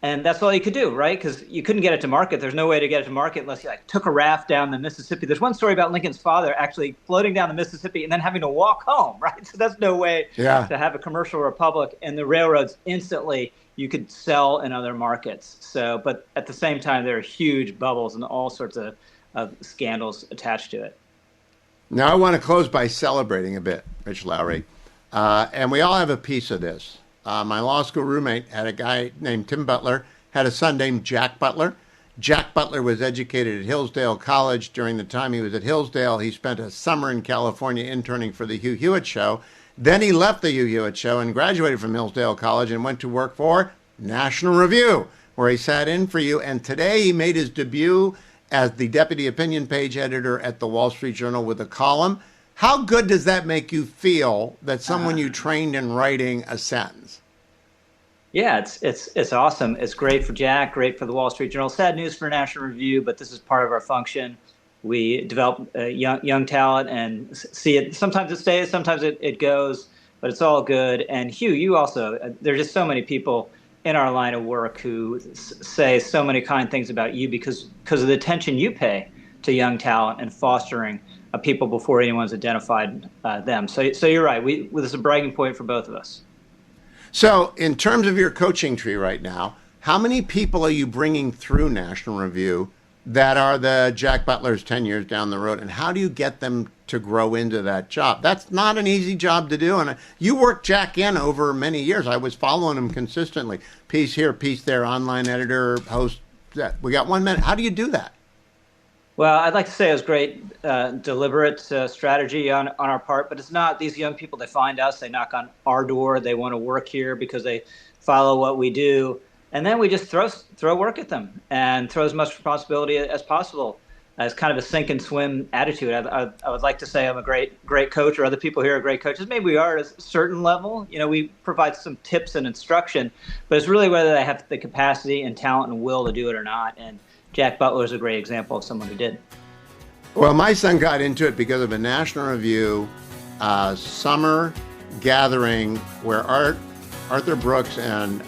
And that's all you could do, right? Because you couldn't get it to market. There's no way to get it to market unless you like took a raft down the Mississippi. There's one story about Lincoln's father actually floating down the Mississippi and then having to walk home, right? So that's no way Yeah. to have a commercial republic. And the railroads instantly you could sell in other markets. So, but at the same time, there are huge bubbles and all sorts of scandals attached to it. Now I want to close by celebrating a bit, Rich Lowry. And we all have a piece of this. My law school roommate had a guy named Tim Butler, had a son named Jack Butler. Jack Butler was educated at Hillsdale College. During the time he was at Hillsdale, he spent a summer in California interning for the Hugh Hewitt Show. Then he left the Hugh Hewitt Show and graduated from Hillsdale College and went to work for National Review, where he sat in for you. And today he made his debut as the deputy opinion page editor at the Wall Street Journal with a column. How good does that make you feel that someone you trained in writing a sentence? Yeah, it's awesome. It's great for Jack, great for the Wall Street Journal. Sad news for National Review, but this is part of our function. We develop young talent and see it. Sometimes it stays, sometimes it goes, but it's all good. And Hugh, you also, there's just so many people in our line of work who say so many kind things about you because of the attention you pay to young talent and fostering people before anyone's identified them. So you're right. This is a bragging point for both of us. So in terms of your coaching tree right now, how many people are you bringing through National Review that are the Jack Butlers 10 years down the road? And how do you get them to grow into that job? That's not an easy job to do. And you worked Jack in over many years. I was following him consistently. Piece here, piece there, online editor, host. We got 1 minute. How do you do that? Well, I'd like to say it was great, deliberate strategy on our part, but it's not. These young people, they find us, they knock on our door, they want to work here because they follow what we do, and then we just throw work at them and throw as much responsibility as possible. As kind of a sink and swim attitude. I would like to say I'm a great coach, or other people here are great coaches. Maybe we are at a certain level. We provide some tips and instruction, but it's really whether they have the capacity and talent and will to do it or not. And Jack Butler is a great example of someone who did. Well, my son got into it because of a National Review summer gathering where Arthur Brooks and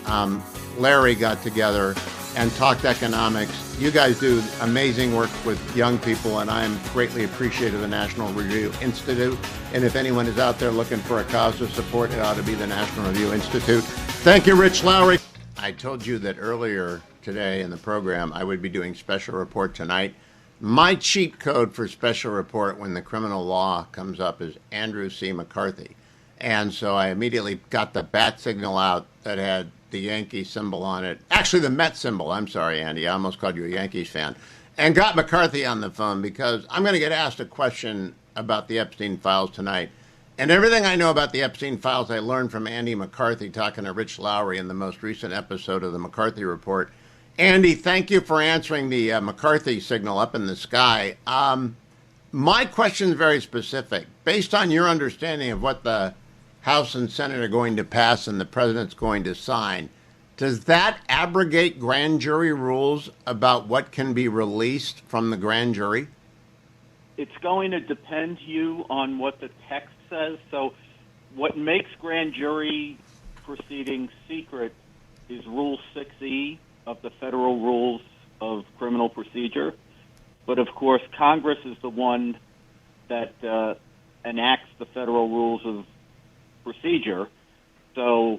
Larry got together and talked economics. You guys do amazing work with young people, and I am greatly appreciative of the National Review Institute. And if anyone is out there looking for a cause of support, it ought to be the National Review Institute. Thank you, Rich Lowry. I told you that earlier today in the program I would be doing Special Report tonight. My cheat code for Special Report when the criminal law comes up is Andrew C. McCarthy. And so I immediately got the bat signal out that had the Yankee symbol on it. Actually, the Met symbol. I'm sorry, Andy. I almost called you a Yankees fan. And got McCarthy on the phone because I'm going to get asked a question about the Epstein files tonight. And everything I know about the Epstein files, I learned from Andy McCarthy talking to Rich Lowry in the most recent episode of the McCarthy Report. Andy, thank you for answering the McCarthy signal up in the sky. My question is very specific. Based on your understanding of what the House and Senate are going to pass and the president's going to sign, does that abrogate grand jury rules about what can be released from the grand jury? It's going to depend, Hugh, on what the text says. So what makes grand jury proceedings secret is Rule 6E of the Federal Rules of Criminal Procedure. But, of course, Congress is the one that enacts the Federal Rules of Procedure. So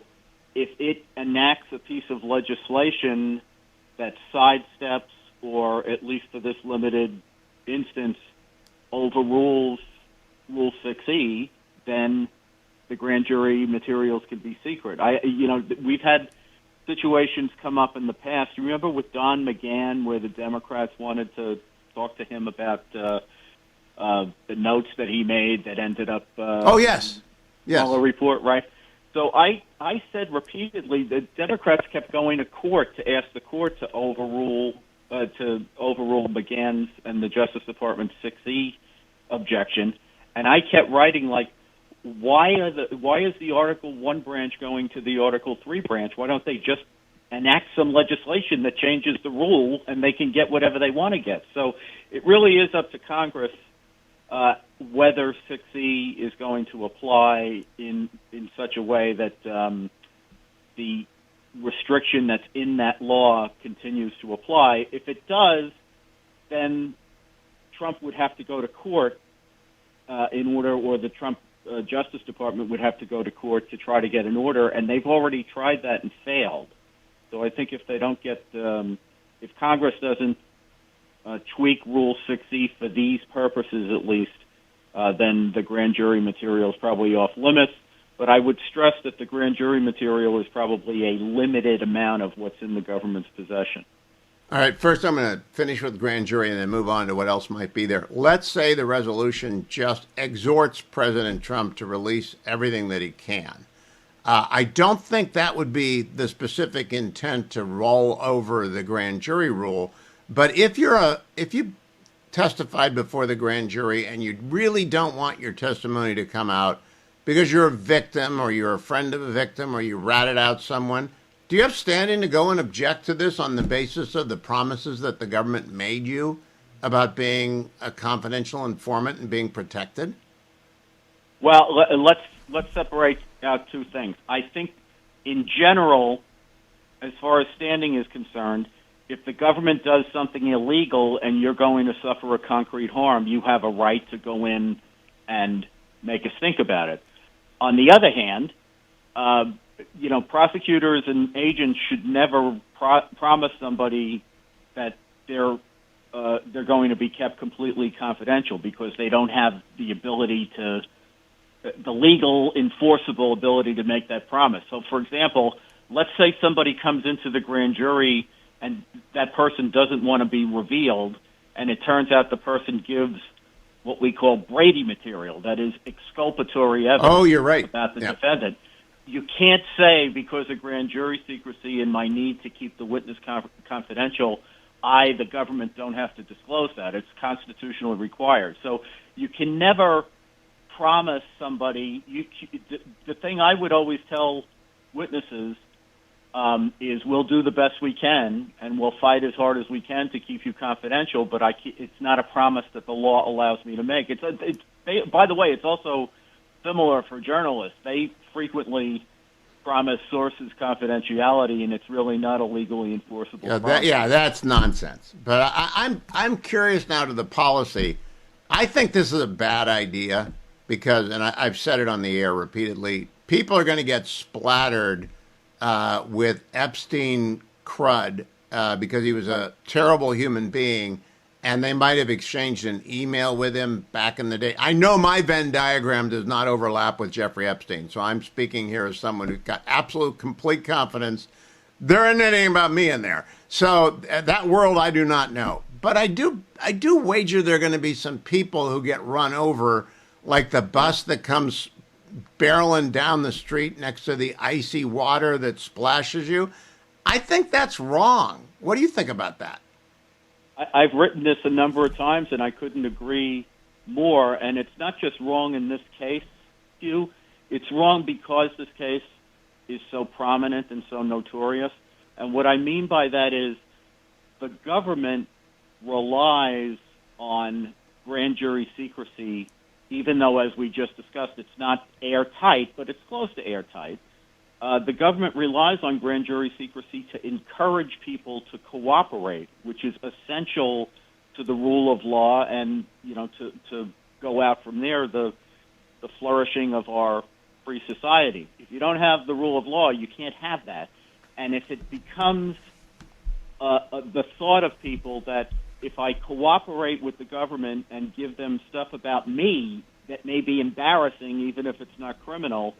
if it enacts a piece of legislation that sidesteps, or at least for this limited instance, overrules Rule 6E, then the grand jury materials can be secret. We've had situations come up in the past. You remember with Don McGahn, where the Democrats wanted to talk to him about the notes that he made that ended up. Yes. A report, right? So I said repeatedly that Democrats kept going to court to ask the court to overrule McGahn's and the Justice Department's 6E objection, and I kept writing why is the Article 1 branch going to the Article 3 branch? Why don't they just enact some legislation that changes the rule and they can get whatever they want to get? So it really is up to Congress whether 6E is going to apply in such a way that the restriction that's in that law continues to apply. If it does, then Trump would have to go to court in order, or the Trump Justice Department would have to go to court to try to get an order, and they've already tried that and failed. So I think if they don't get, if Congress doesn't tweak Rule 6E for these purposes at least, then the grand jury material is probably off limits. But I would stress that the grand jury material is probably a limited amount of what's in the government's possession. All right, first I'm going to finish with grand jury and then move on to what else might be there. Let's say the resolution just exhorts President Trump to release everything that he can. I don't think that would be the specific intent to roll over the grand jury rule. But if you testified before the grand jury and you really don't want your testimony to come out because you're a victim or you're a friend of a victim or you ratted out someone, do you have standing to go and object to this on the basis of the promises that the government made you about being a confidential informant and being protected? Well, let's separate out two things. I think, in general, as far as standing is concerned, if the government does something illegal and you're going to suffer a concrete harm, you have a right to go in and make us think about it. On the other hand, prosecutors and agents should never promise somebody that they're going to be kept completely confidential because they don't have the ability to, the legal enforceable ability to make that promise. So, for example, let's say somebody comes into the grand jury and that person doesn't want to be revealed, and it turns out the person gives what we call Brady material, that is exculpatory evidence about the defendant. You can't say, because of grand jury secrecy and my need to keep the witness confidential, the government, don't have to disclose that. It's constitutionally required. So you can never promise somebody. The thing I would always tell witnesses is we'll do the best we can and we'll fight as hard as we can to keep you confidential, but it's not a promise that the law allows me to make. By the way, it's also similar for journalists. They frequently promise sources confidentiality, and it's really not a legally enforceable promise. That's nonsense. But I'm curious now to the policy. I think this is a bad idea because, and I've said it on the air repeatedly, people are going to get splattered with Epstein crud because he was a terrible human being, and they might have exchanged an email with him back in the day. I know my Venn diagram does not overlap with Jeffrey Epstein, so I'm speaking here as someone who's got absolute, complete confidence. There isn't anything about me in there. So that world I do not know. But I do wager there are going to be some people who get run over, like the bus that comes barreling down the street next to the icy water that splashes you. I think that's wrong. What do you think about that? I've written this a number of times, and I couldn't agree more. And it's not just wrong in this case, Hugh. It's wrong because this case is so prominent and so notorious. And what I mean by that is the government relies on grand jury secrecy, even though, as we just discussed, it's not airtight, but it's close to airtight. The government relies on grand jury secrecy to encourage people to cooperate, which is essential to the rule of law and, to go out from there, the flourishing of our free society. If you don't have the rule of law, you can't have that. And if it becomes the thought of people that if I cooperate with the government and give them stuff about me that may be embarrassing, even if it's not criminal,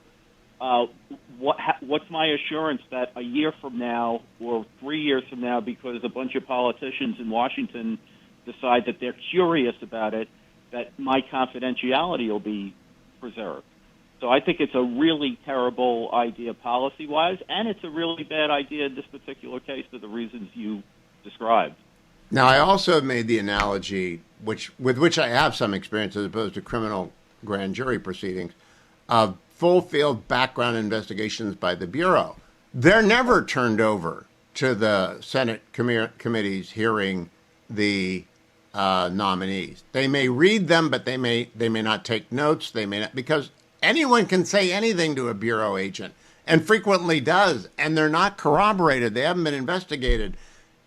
what's my assurance that a year from now or 3 years from now, because a bunch of politicians in Washington decide that they're curious about it, that my confidentiality will be preserved? So I think it's a really terrible idea policy-wise, and it's a really bad idea in this particular case for the reasons you described. Now, I also have made the analogy, with which I have some experience as opposed to criminal grand jury proceedings, of full-field background investigations by the Bureau. They're never turned over to the Senate committees hearing the nominees. They may read them, but they may not take notes. They may not, because anyone can say anything to a Bureau agent. and frequently does, and they're not corroborated. They haven't been investigated.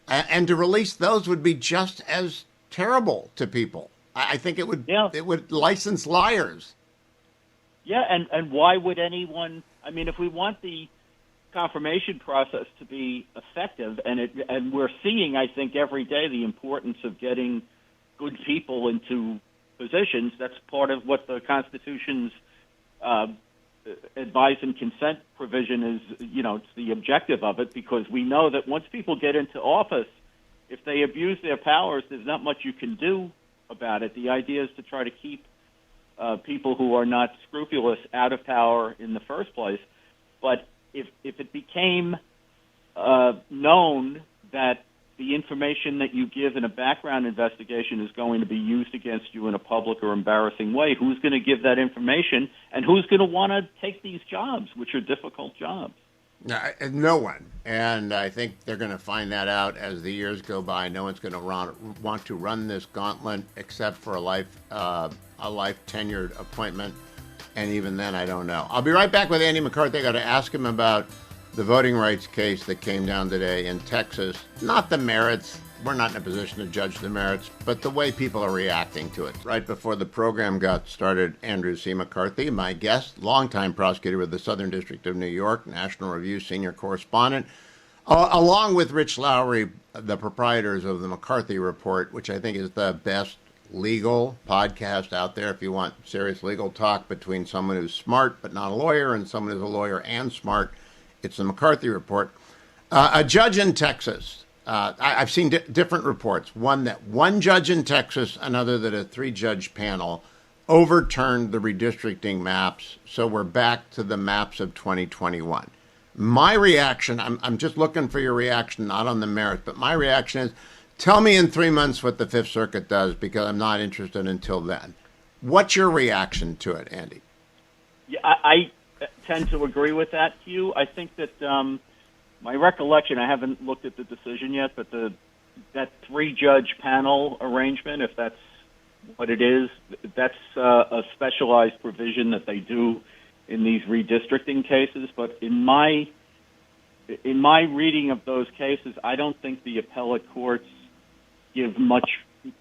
And to release those would be just as terrible to people. I think it would license liars. Yeah, and why would anyone? I mean, if we want the confirmation process to be effective, and we're seeing, I think, every day the importance of getting good people into positions. That's part of what the Constitution's advise and consent provision is. It's the objective of it, because we know that once people get into office, if they abuse their powers, there's not much you can do about it. The idea is to try to keep people who are not scrupulous out of power in the first place. But if it became known that the information that you give in a background investigation is going to be used against you in a public or embarrassing way, who's going to give that information, and who's going to want to take these jobs, which are difficult jobs? No one. And I think they're going to find that out as the years go by. No one's going to want to run this gauntlet except for a life tenured appointment. And even then, I don't know. I'll be right back with Andy McCarthy. I got to ask him about the voting rights case that came down today in Texas. Not the merits. We're not in a position to judge the merits, but the way people are reacting to it. Right before the program got started, Andrew C. McCarthy, my guest, longtime prosecutor with the Southern District of New York, National Review senior correspondent, along with Rich Lowry, the proprietors of the McCarthy Report, which I think is the best legal podcast out there if you want serious legal talk between someone who's smart but not a lawyer and someone who's a lawyer and smart. It's the McCarthy Report. A judge in Texas, I've seen different reports. One that one judge in Texas, another that a 3-judge panel overturned the redistricting maps, so we're back to the maps of 2021. My reaction, I'm just looking for your reaction, not on the merits, but my reaction is, tell me in 3 months what the Fifth Circuit does, because I'm not interested until then. What's your reaction to it, Andy? Yeah, I tend to agree with that, Hugh. I think that my recollection, I haven't looked at the decision yet, but that 3-judge panel arrangement, if that's what it is, that's a specialized provision that they do in these redistricting cases. But in my reading of those cases, I don't think the appellate courts give much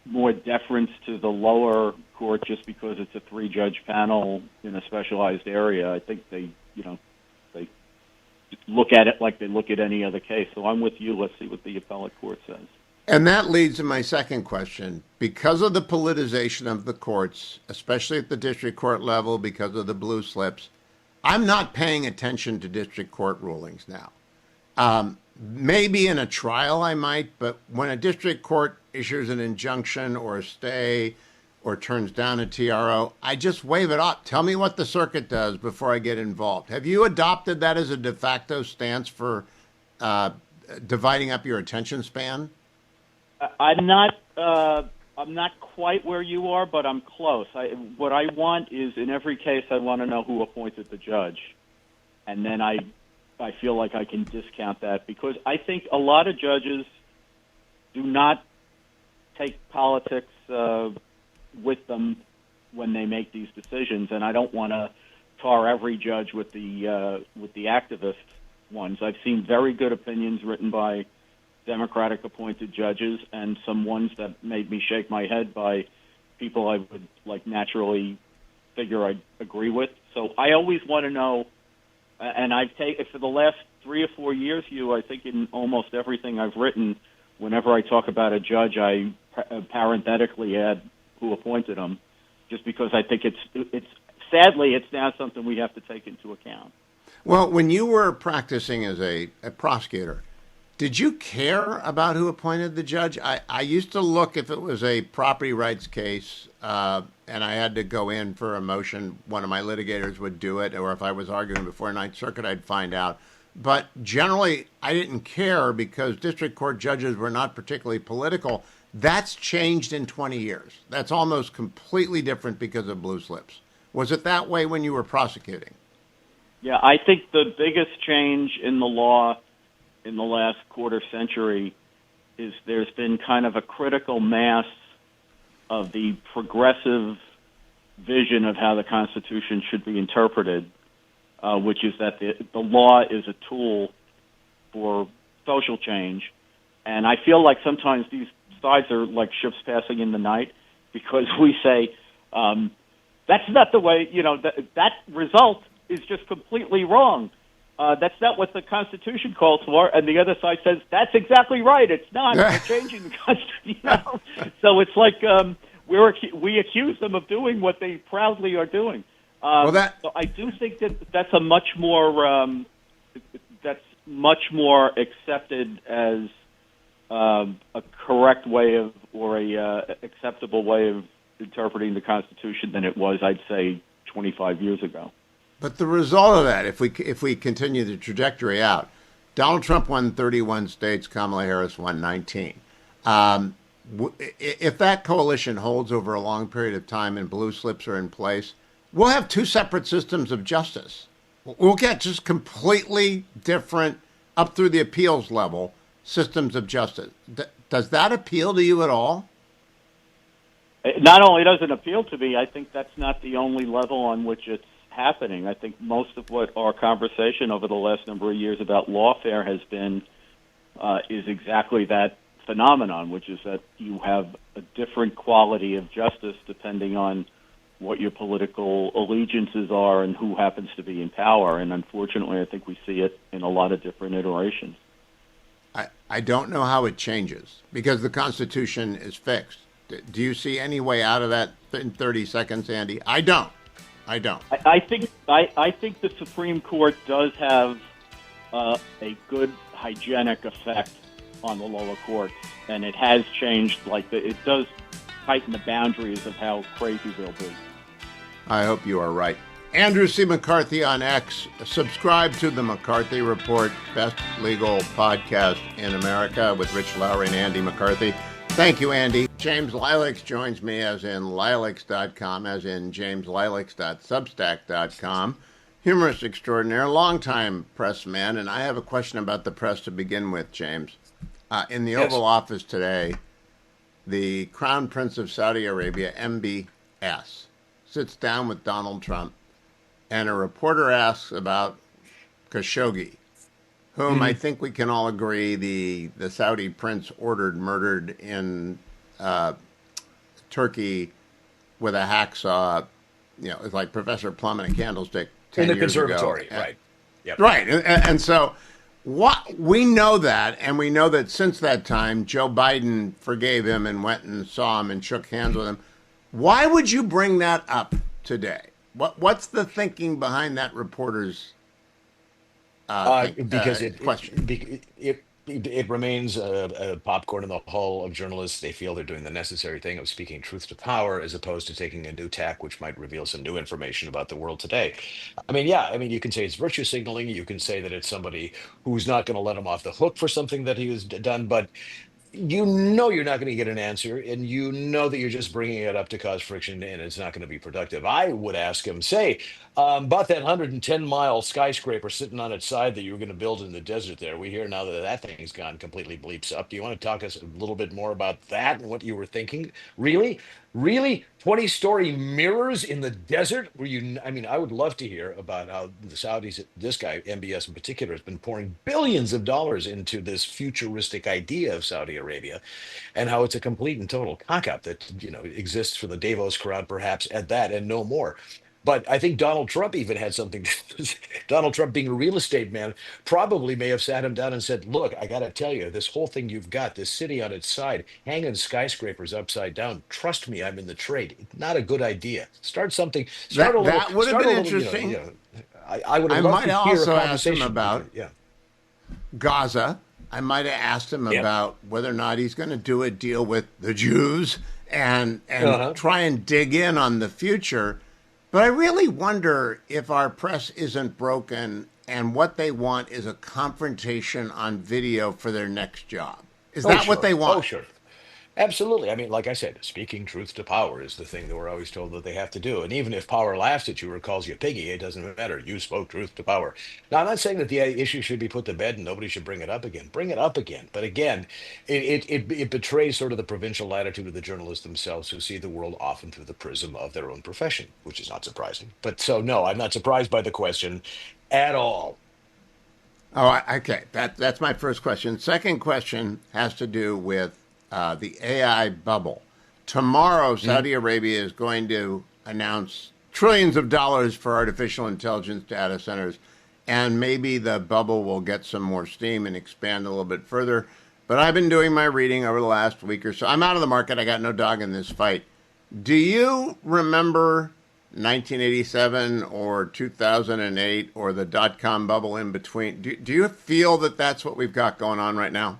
more deference to the lower court just because it's a 3-judge panel in a specialized area. I think they look at it like they look at any other case. So I'm with you. Let's see what the appellate court says. And that leads to my second question. Because of the politicization of the courts, especially at the district court level, because of the blue slips, I'm not paying attention to district court rulings now. Maybe in a trial I might, but when a district court issues an injunction or a stay or turns down a TRO, I just wave it off. Tell me what the circuit does before I get involved. Have you adopted that as a de facto stance for dividing up your attention span? I'm not quite where you are, but I'm close. What I want is, in every case, I want to know who appointed the judge, and then I feel like I can discount that, because I think a lot of judges do not take politics with them when they make these decisions, and I don't want to tar every judge with the activist ones. I've seen very good opinions written by Democratic appointed judges, and some ones that made me shake my head by people I would naturally figure I'd agree with. So I always want to know, and I've taken for the last 3 or 4 years, Hugh, I think in almost everything I've written, whenever I talk about a judge, I parenthetically add who appointed them, just because I think it's sadly it's now something we have to take into account. Well, when you were practicing as a prosecutor, did you care about who appointed the judge? I used to look if it was a property rights case and I had to go in for a motion, one of my litigators would do it, or if I was arguing before Ninth Circuit, I'd find out. But generally, I didn't care because district court judges were not particularly political. That's changed in 20 years. That's almost completely different because of blue slips. Was it that way when you were prosecuting? Yeah, I think the biggest change in the law in the last quarter century is there's been kind of a critical mass of the progressive vision of how the Constitution should be interpreted which is that the law is a tool for social change. And I feel like sometimes these sides are like ships passing in the night, because we say, that's not the way, that result is just completely wrong. That's not what the Constitution calls for. And the other side says, that's exactly right. It's not. We're changing the Constitution. So it's like we accuse them of doing what they proudly are doing. So I do think that's a much more accepted as a correct way of, or a acceptable way of interpreting the Constitution than it was, I'd say, 25 years ago. But the result of that, if we continue the trajectory out, Donald Trump won 31 states, Kamala Harris won 19. If that coalition holds over a long period of time and blue slips are in place, we'll have two separate systems of justice. We'll get just completely different, up through the appeals level, systems of justice. Does that appeal to you at all? It not only does it appeal to me, I think that's not the only level on which it's happening. I think most of what our conversation over the last number of years about lawfare has been is exactly that phenomenon, which is that you have a different quality of justice depending on what your political allegiances are and who happens to be in power. And unfortunately, I think we see it in a lot of different iterations. I don't know how it changes because the Constitution is fixed. Do you see any way out of that in 30 seconds, Andy? I don't. I think the Supreme Court does have a good hygienic effect on the lower courts, and it has changed. It does tighten the boundaries of how crazy they'll be. I hope you are right. Andrew C. McCarthy on X. Subscribe to the McCarthy Report, best legal podcast in America, with Rich Lowry and Andy McCarthy. Thank you, Andy. James Lilacs joins me, as in lilacs.com, as in jameslilacs.substack.com. Humorist extraordinaire, longtime press man, and I have a question about the press to begin with, James. In the Oval Office today, the Crown Prince of Saudi Arabia, MBS, sits down with Donald Trump, and a reporter asks about Khashoggi, whom I think we can all agree the Saudi prince ordered murdered in Turkey with a hacksaw. It's like Professor Plum and a candlestick 10 in the years conservatory, ago. right? Yep. Right, and so we know that, and we know that since that time, Joe Biden forgave him and went and saw him and shook hands with him. Why would you bring that up today? What's the thinking behind that reporter's because question? It remains a popcorn in the hull of journalists. They feel they're doing the necessary thing of speaking truth to power, as opposed to taking a new tack, which might reveal some new information about the world today. You can say it's virtue signaling. You can say that it's somebody who's not going to let him off the hook for something that he has done, but you're not going to get an answer, and you know that you're just bringing it up to cause friction, and it's not going to be productive. I would ask him, about that 110-mile skyscraper sitting on its side that you were going to build in the desert there. We hear now that thing's gone completely bleeps up. Do you want to talk us a little bit more about that and what you were thinking? Really? 20-story mirrors in the desert? I would love to hear about how the Saudis, this guy, MBS in particular, has been pouring billions of dollars into this futuristic idea of Saudi Arabia, and how it's a complete and total cock-up that, exists for the Davos crowd, perhaps, at that and no more. But I think Donald Trump even had something. Donald Trump, being a real estate man, probably may have sat him down and said, "Look, I got to tell you, this whole thing you've got, this city on its side, hanging skyscrapers upside down. Trust me, I'm in the trade. It's not a good idea. Start something. That would have been interesting. I would have loved to hear a also asked him conversation about Gaza. I might have asked him about whether or not he's going to do a deal with the Jews and try and dig in on the future. But I really wonder if our press isn't broken and what they want is a confrontation on video for their next job. Is that what they want? Oh, sure. Absolutely. I mean, like I said, speaking truth to power is the thing that we're always told that they have to do. And even if power laughs at you or calls you piggy, it doesn't matter. You spoke truth to power. Now, I'm not saying that the issue should be put to bed and nobody should bring it up again. Bring it up again. But again, it betrays sort of the provincial attitude of the journalists themselves who see the world often through the prism of their own profession, which is not surprising. But so, no, I'm not surprised by the question at all. Oh, okay. That's my first question. Second question has to do with the AI bubble. Tomorrow, Saudi Arabia is going to announce trillions of dollars for artificial intelligence data centers, and maybe the bubble will get some more steam and expand a little bit further. But I've been doing my reading over the last week or so. I'm out of the market. I got no dog in this fight. Do you remember 1987 or 2008 or the dot-com bubble in between? Do you feel that that's what we've got going on right now?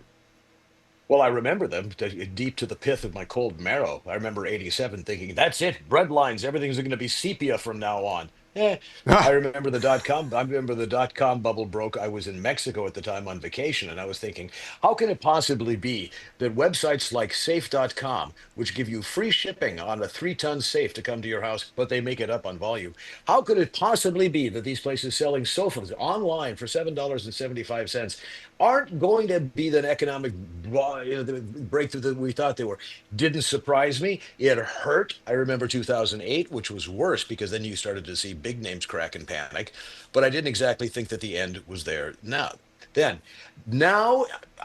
Well, I remember them deep to the pith of my cold marrow. I remember 87 thinking, that's it, breadlines, everything's going to be sepia from now on. I remember the dot-com. I remember the dot-com bubble broke. I was in Mexico at the time on vacation, and I was thinking, how can it possibly be that websites like safe.com, which give you free shipping on a 3-ton safe to come to your house, but they make it up on volume, how could it possibly be that these places selling sofas online for $7.75 aren't going to be the economic the breakthrough that we thought they were? Didn't surprise me. It hurt. I remember 2008, which was worse because then you started to see big names crack and panic. But I didn't exactly think that the end was there. Now,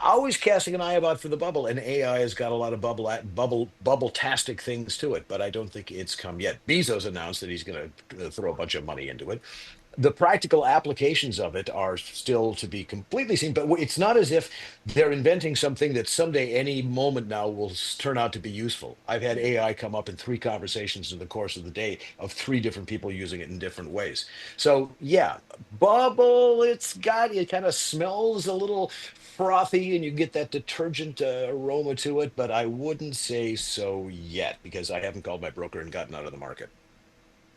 always casting an eye about for the bubble, and AI has got a lot of bubble-tastic things to it, but I don't think it's come yet. Bezos announced that he's going to throw a bunch of money into it. The practical applications of it are still to be completely seen, but it's not as if they're inventing something that someday, any moment now, will turn out to be useful. I've had AI come up in 3 conversations in the course of the day of 3 different people using it in different ways. So yeah, bubble, it kind of smells a little frothy and you get that detergent aroma to it, but I wouldn't say so yet because I haven't called my broker and gotten out of the market.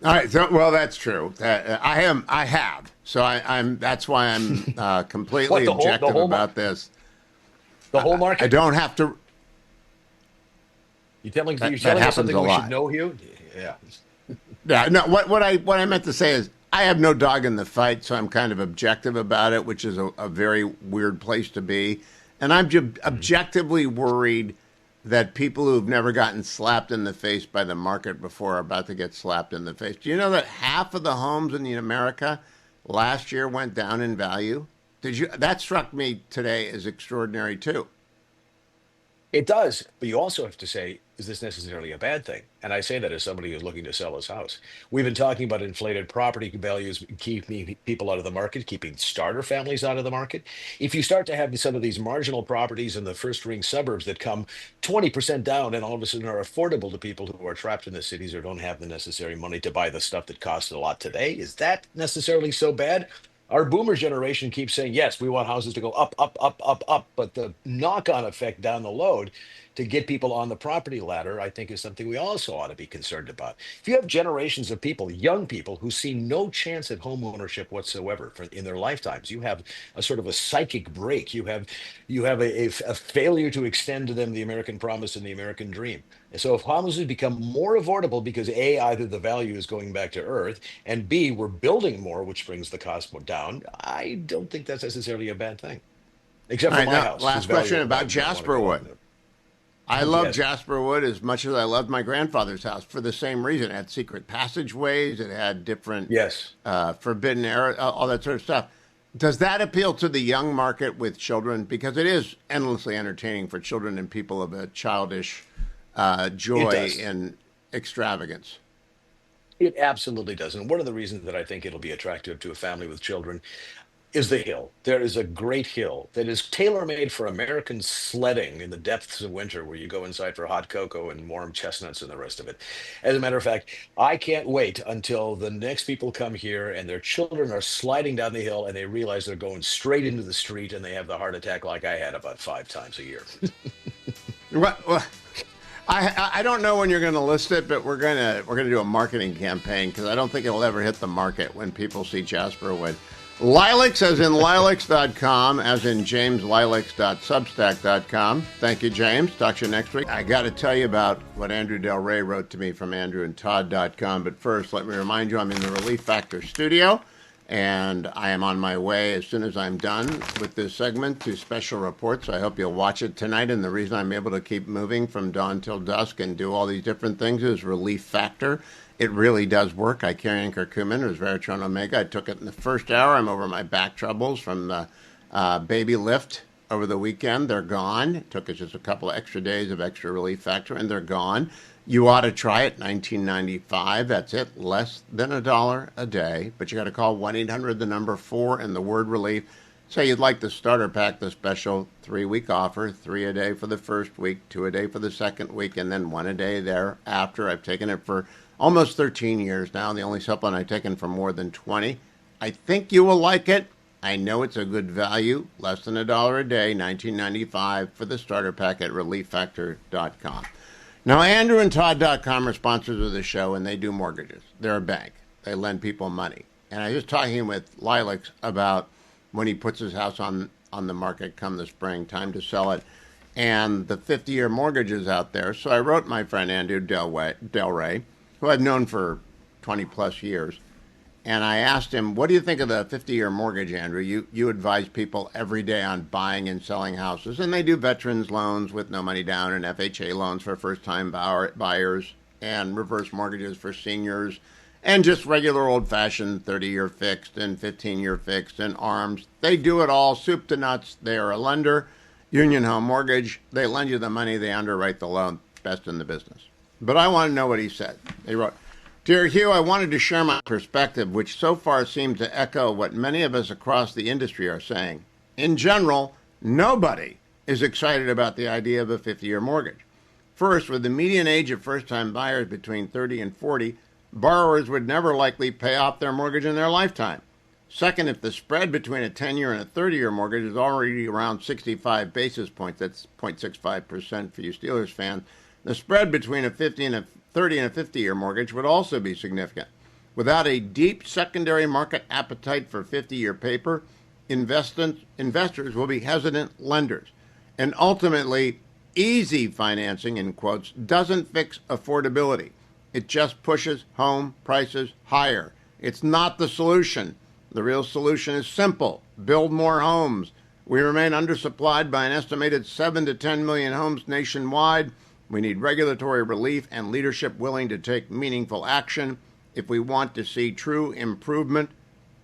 All right. So, well, that's true. I have. So I'm. That's why I'm completely objective about this. The whole market. I don't have to. You're telling us something we should know, Hugh? Yeah. Yeah. No. What I meant to say is I have no dog in the fight, so I'm kind of objective about it, which is a very weird place to be, and I'm objectively worried that people who've never gotten slapped in the face by the market before are about to get slapped in the face. Do you know that half of the homes in America last year went down in value? That struck me today as extraordinary too. It does, but you also have to say, is this necessarily a bad thing? And I say that as somebody who's looking to sell his house. We've been talking about inflated property values keeping people out of the market, keeping starter families out of the market. If you start to have some of these marginal properties in the first ring suburbs that come 20% down and all of a sudden are affordable to people who are trapped in the cities or don't have the necessary money to buy the stuff that costs a lot today, is that necessarily so bad? Our boomer generation keeps saying, yes, we want houses to go up, up, up, up, up. But the knock-on effect down the road to get people on the property ladder, I think, is something we also ought to be concerned about. If you have generations of people, young people, who see no chance at home ownership whatsoever in their lifetimes, you have a sort of a psychic break. You have a failure to extend to them the American promise and the American dream. And so if houses become more affordable because A, either the value is going back to earth, and B, we're building more, which brings the cost down, I don't think that's necessarily a bad thing. Except for my house. Last question about Jasperwood. I love Jasperwood as much as I loved my grandfather's house for the same reason. It had secret passageways. It had different forbidden area, all that sort of stuff. Does that appeal to the young market with children? Because it is endlessly entertaining for children and people of a childish joy and extravagance. It absolutely does. And one of the reasons that I think it'll be attractive to a family with children is the hill. There is a great hill that is tailor-made for American sledding in the depths of winter, where you go inside for hot cocoa and warm chestnuts and the rest of it. As a matter of fact, I can't wait until the next people come here and their children are sliding down the hill and they realize they're going straight into the street and they have the heart attack like I had about 5 times a year. Well, I don't know when you're going to list it, but we're going to do a marketing campaign because I don't think it'll ever hit the market when people see Jasperwood. Lilacs, as in lilacs.com, as in jameslilacs.substack.com. Thank you, James. Talk to you next week. I got to tell you about what Andrew Del Rey wrote to me from andrewandtodd.com. But first, let me remind you I'm in the Relief Factor studio, and I am on my way as soon as I'm done with this segment to special reports. I hope you'll watch it tonight. And the reason I'm able to keep moving from dawn till dusk and do all these different things is Relief Factor. It really does work. I carry curcumin, resveratrol, omega. I took it in the first hour. I'm over my back troubles from the baby lift over the weekend. They're gone. It took us just a couple of extra days of extra Relief Factor, and they're gone. You ought to try it. $19.95. That's it. Less than $1 a day. But you got to call 1-800, the number 4, and the word relief. Say you'd like the starter pack, the special 3-week offer, 3 a day for the first week, 2 a day for the second week, and then 1 a day thereafter. I've taken it for almost 13 years now, the only supplement I've taken for more than 20. I think you will like it. I know it's a good value, less than $1 a day, $19.95 for the starter pack at relieffactor.com. Now, andrewandtodd.com are sponsors of the show, and they do mortgages. They're a bank. They lend people money. And I was just talking with Lilacs about when he puts his house on the market come the spring, time to sell it, and the 50-year mortgages out there. So I wrote my friend Andrew Del Rey, who I've known for 20-plus years, and I asked him, what do you think of the 50-year mortgage, Andrew? You advise people every day on buying and selling houses, and they do veterans loans with no money down and FHA loans for first-time buyers and reverse mortgages for seniors and just regular old-fashioned 30-year fixed and 15-year fixed and ARMs. They do it all, soup to nuts. They are a lender, Union Home Mortgage. They lend you the money. They underwrite the loan. Best in the business. But I want to know what he said. He wrote, Dear Hugh, I wanted to share my perspective, which so far seems to echo what many of us across the industry are saying. In general, nobody is excited about the idea of a 50-year mortgage. First, with the median age of first-time buyers between 30 and 40, borrowers would never likely pay off their mortgage in their lifetime. Second, if the spread between a 10-year and a 30-year mortgage is already around 65 basis points, that's 0.65% for you Steelers fans, the spread between a 30 and a 50-year mortgage would also be significant. Without a deep secondary market appetite for 50-year paper, investors will be hesitant lenders. And ultimately, easy financing, in quotes, doesn't fix affordability. It just pushes home prices higher. It's not the solution. The real solution is simple. Build more homes. We remain undersupplied by an estimated 7 to 10 million homes nationwide. We need regulatory relief and leadership willing to take meaningful action if we want to see true improvement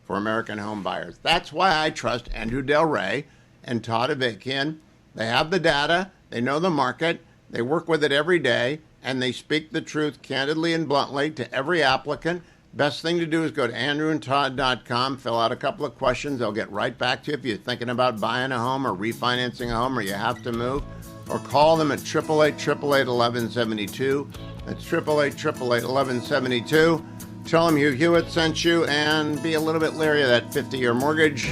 for American home buyers. That's why I trust Andrew Del Rey and Todd Avakian. They have the data, they know the market, they work with it every day, and they speak the truth candidly and bluntly to every applicant. Best thing to do is go to andrewandtodd.com, fill out a couple of questions. They'll get right back to you if you're thinking about buying a home or refinancing a home or you have to move. Or call them at 888-888-1172. That's 888-888-1172. Tell them Hugh Hewitt sent you and be a little bit leery of that 50-year mortgage.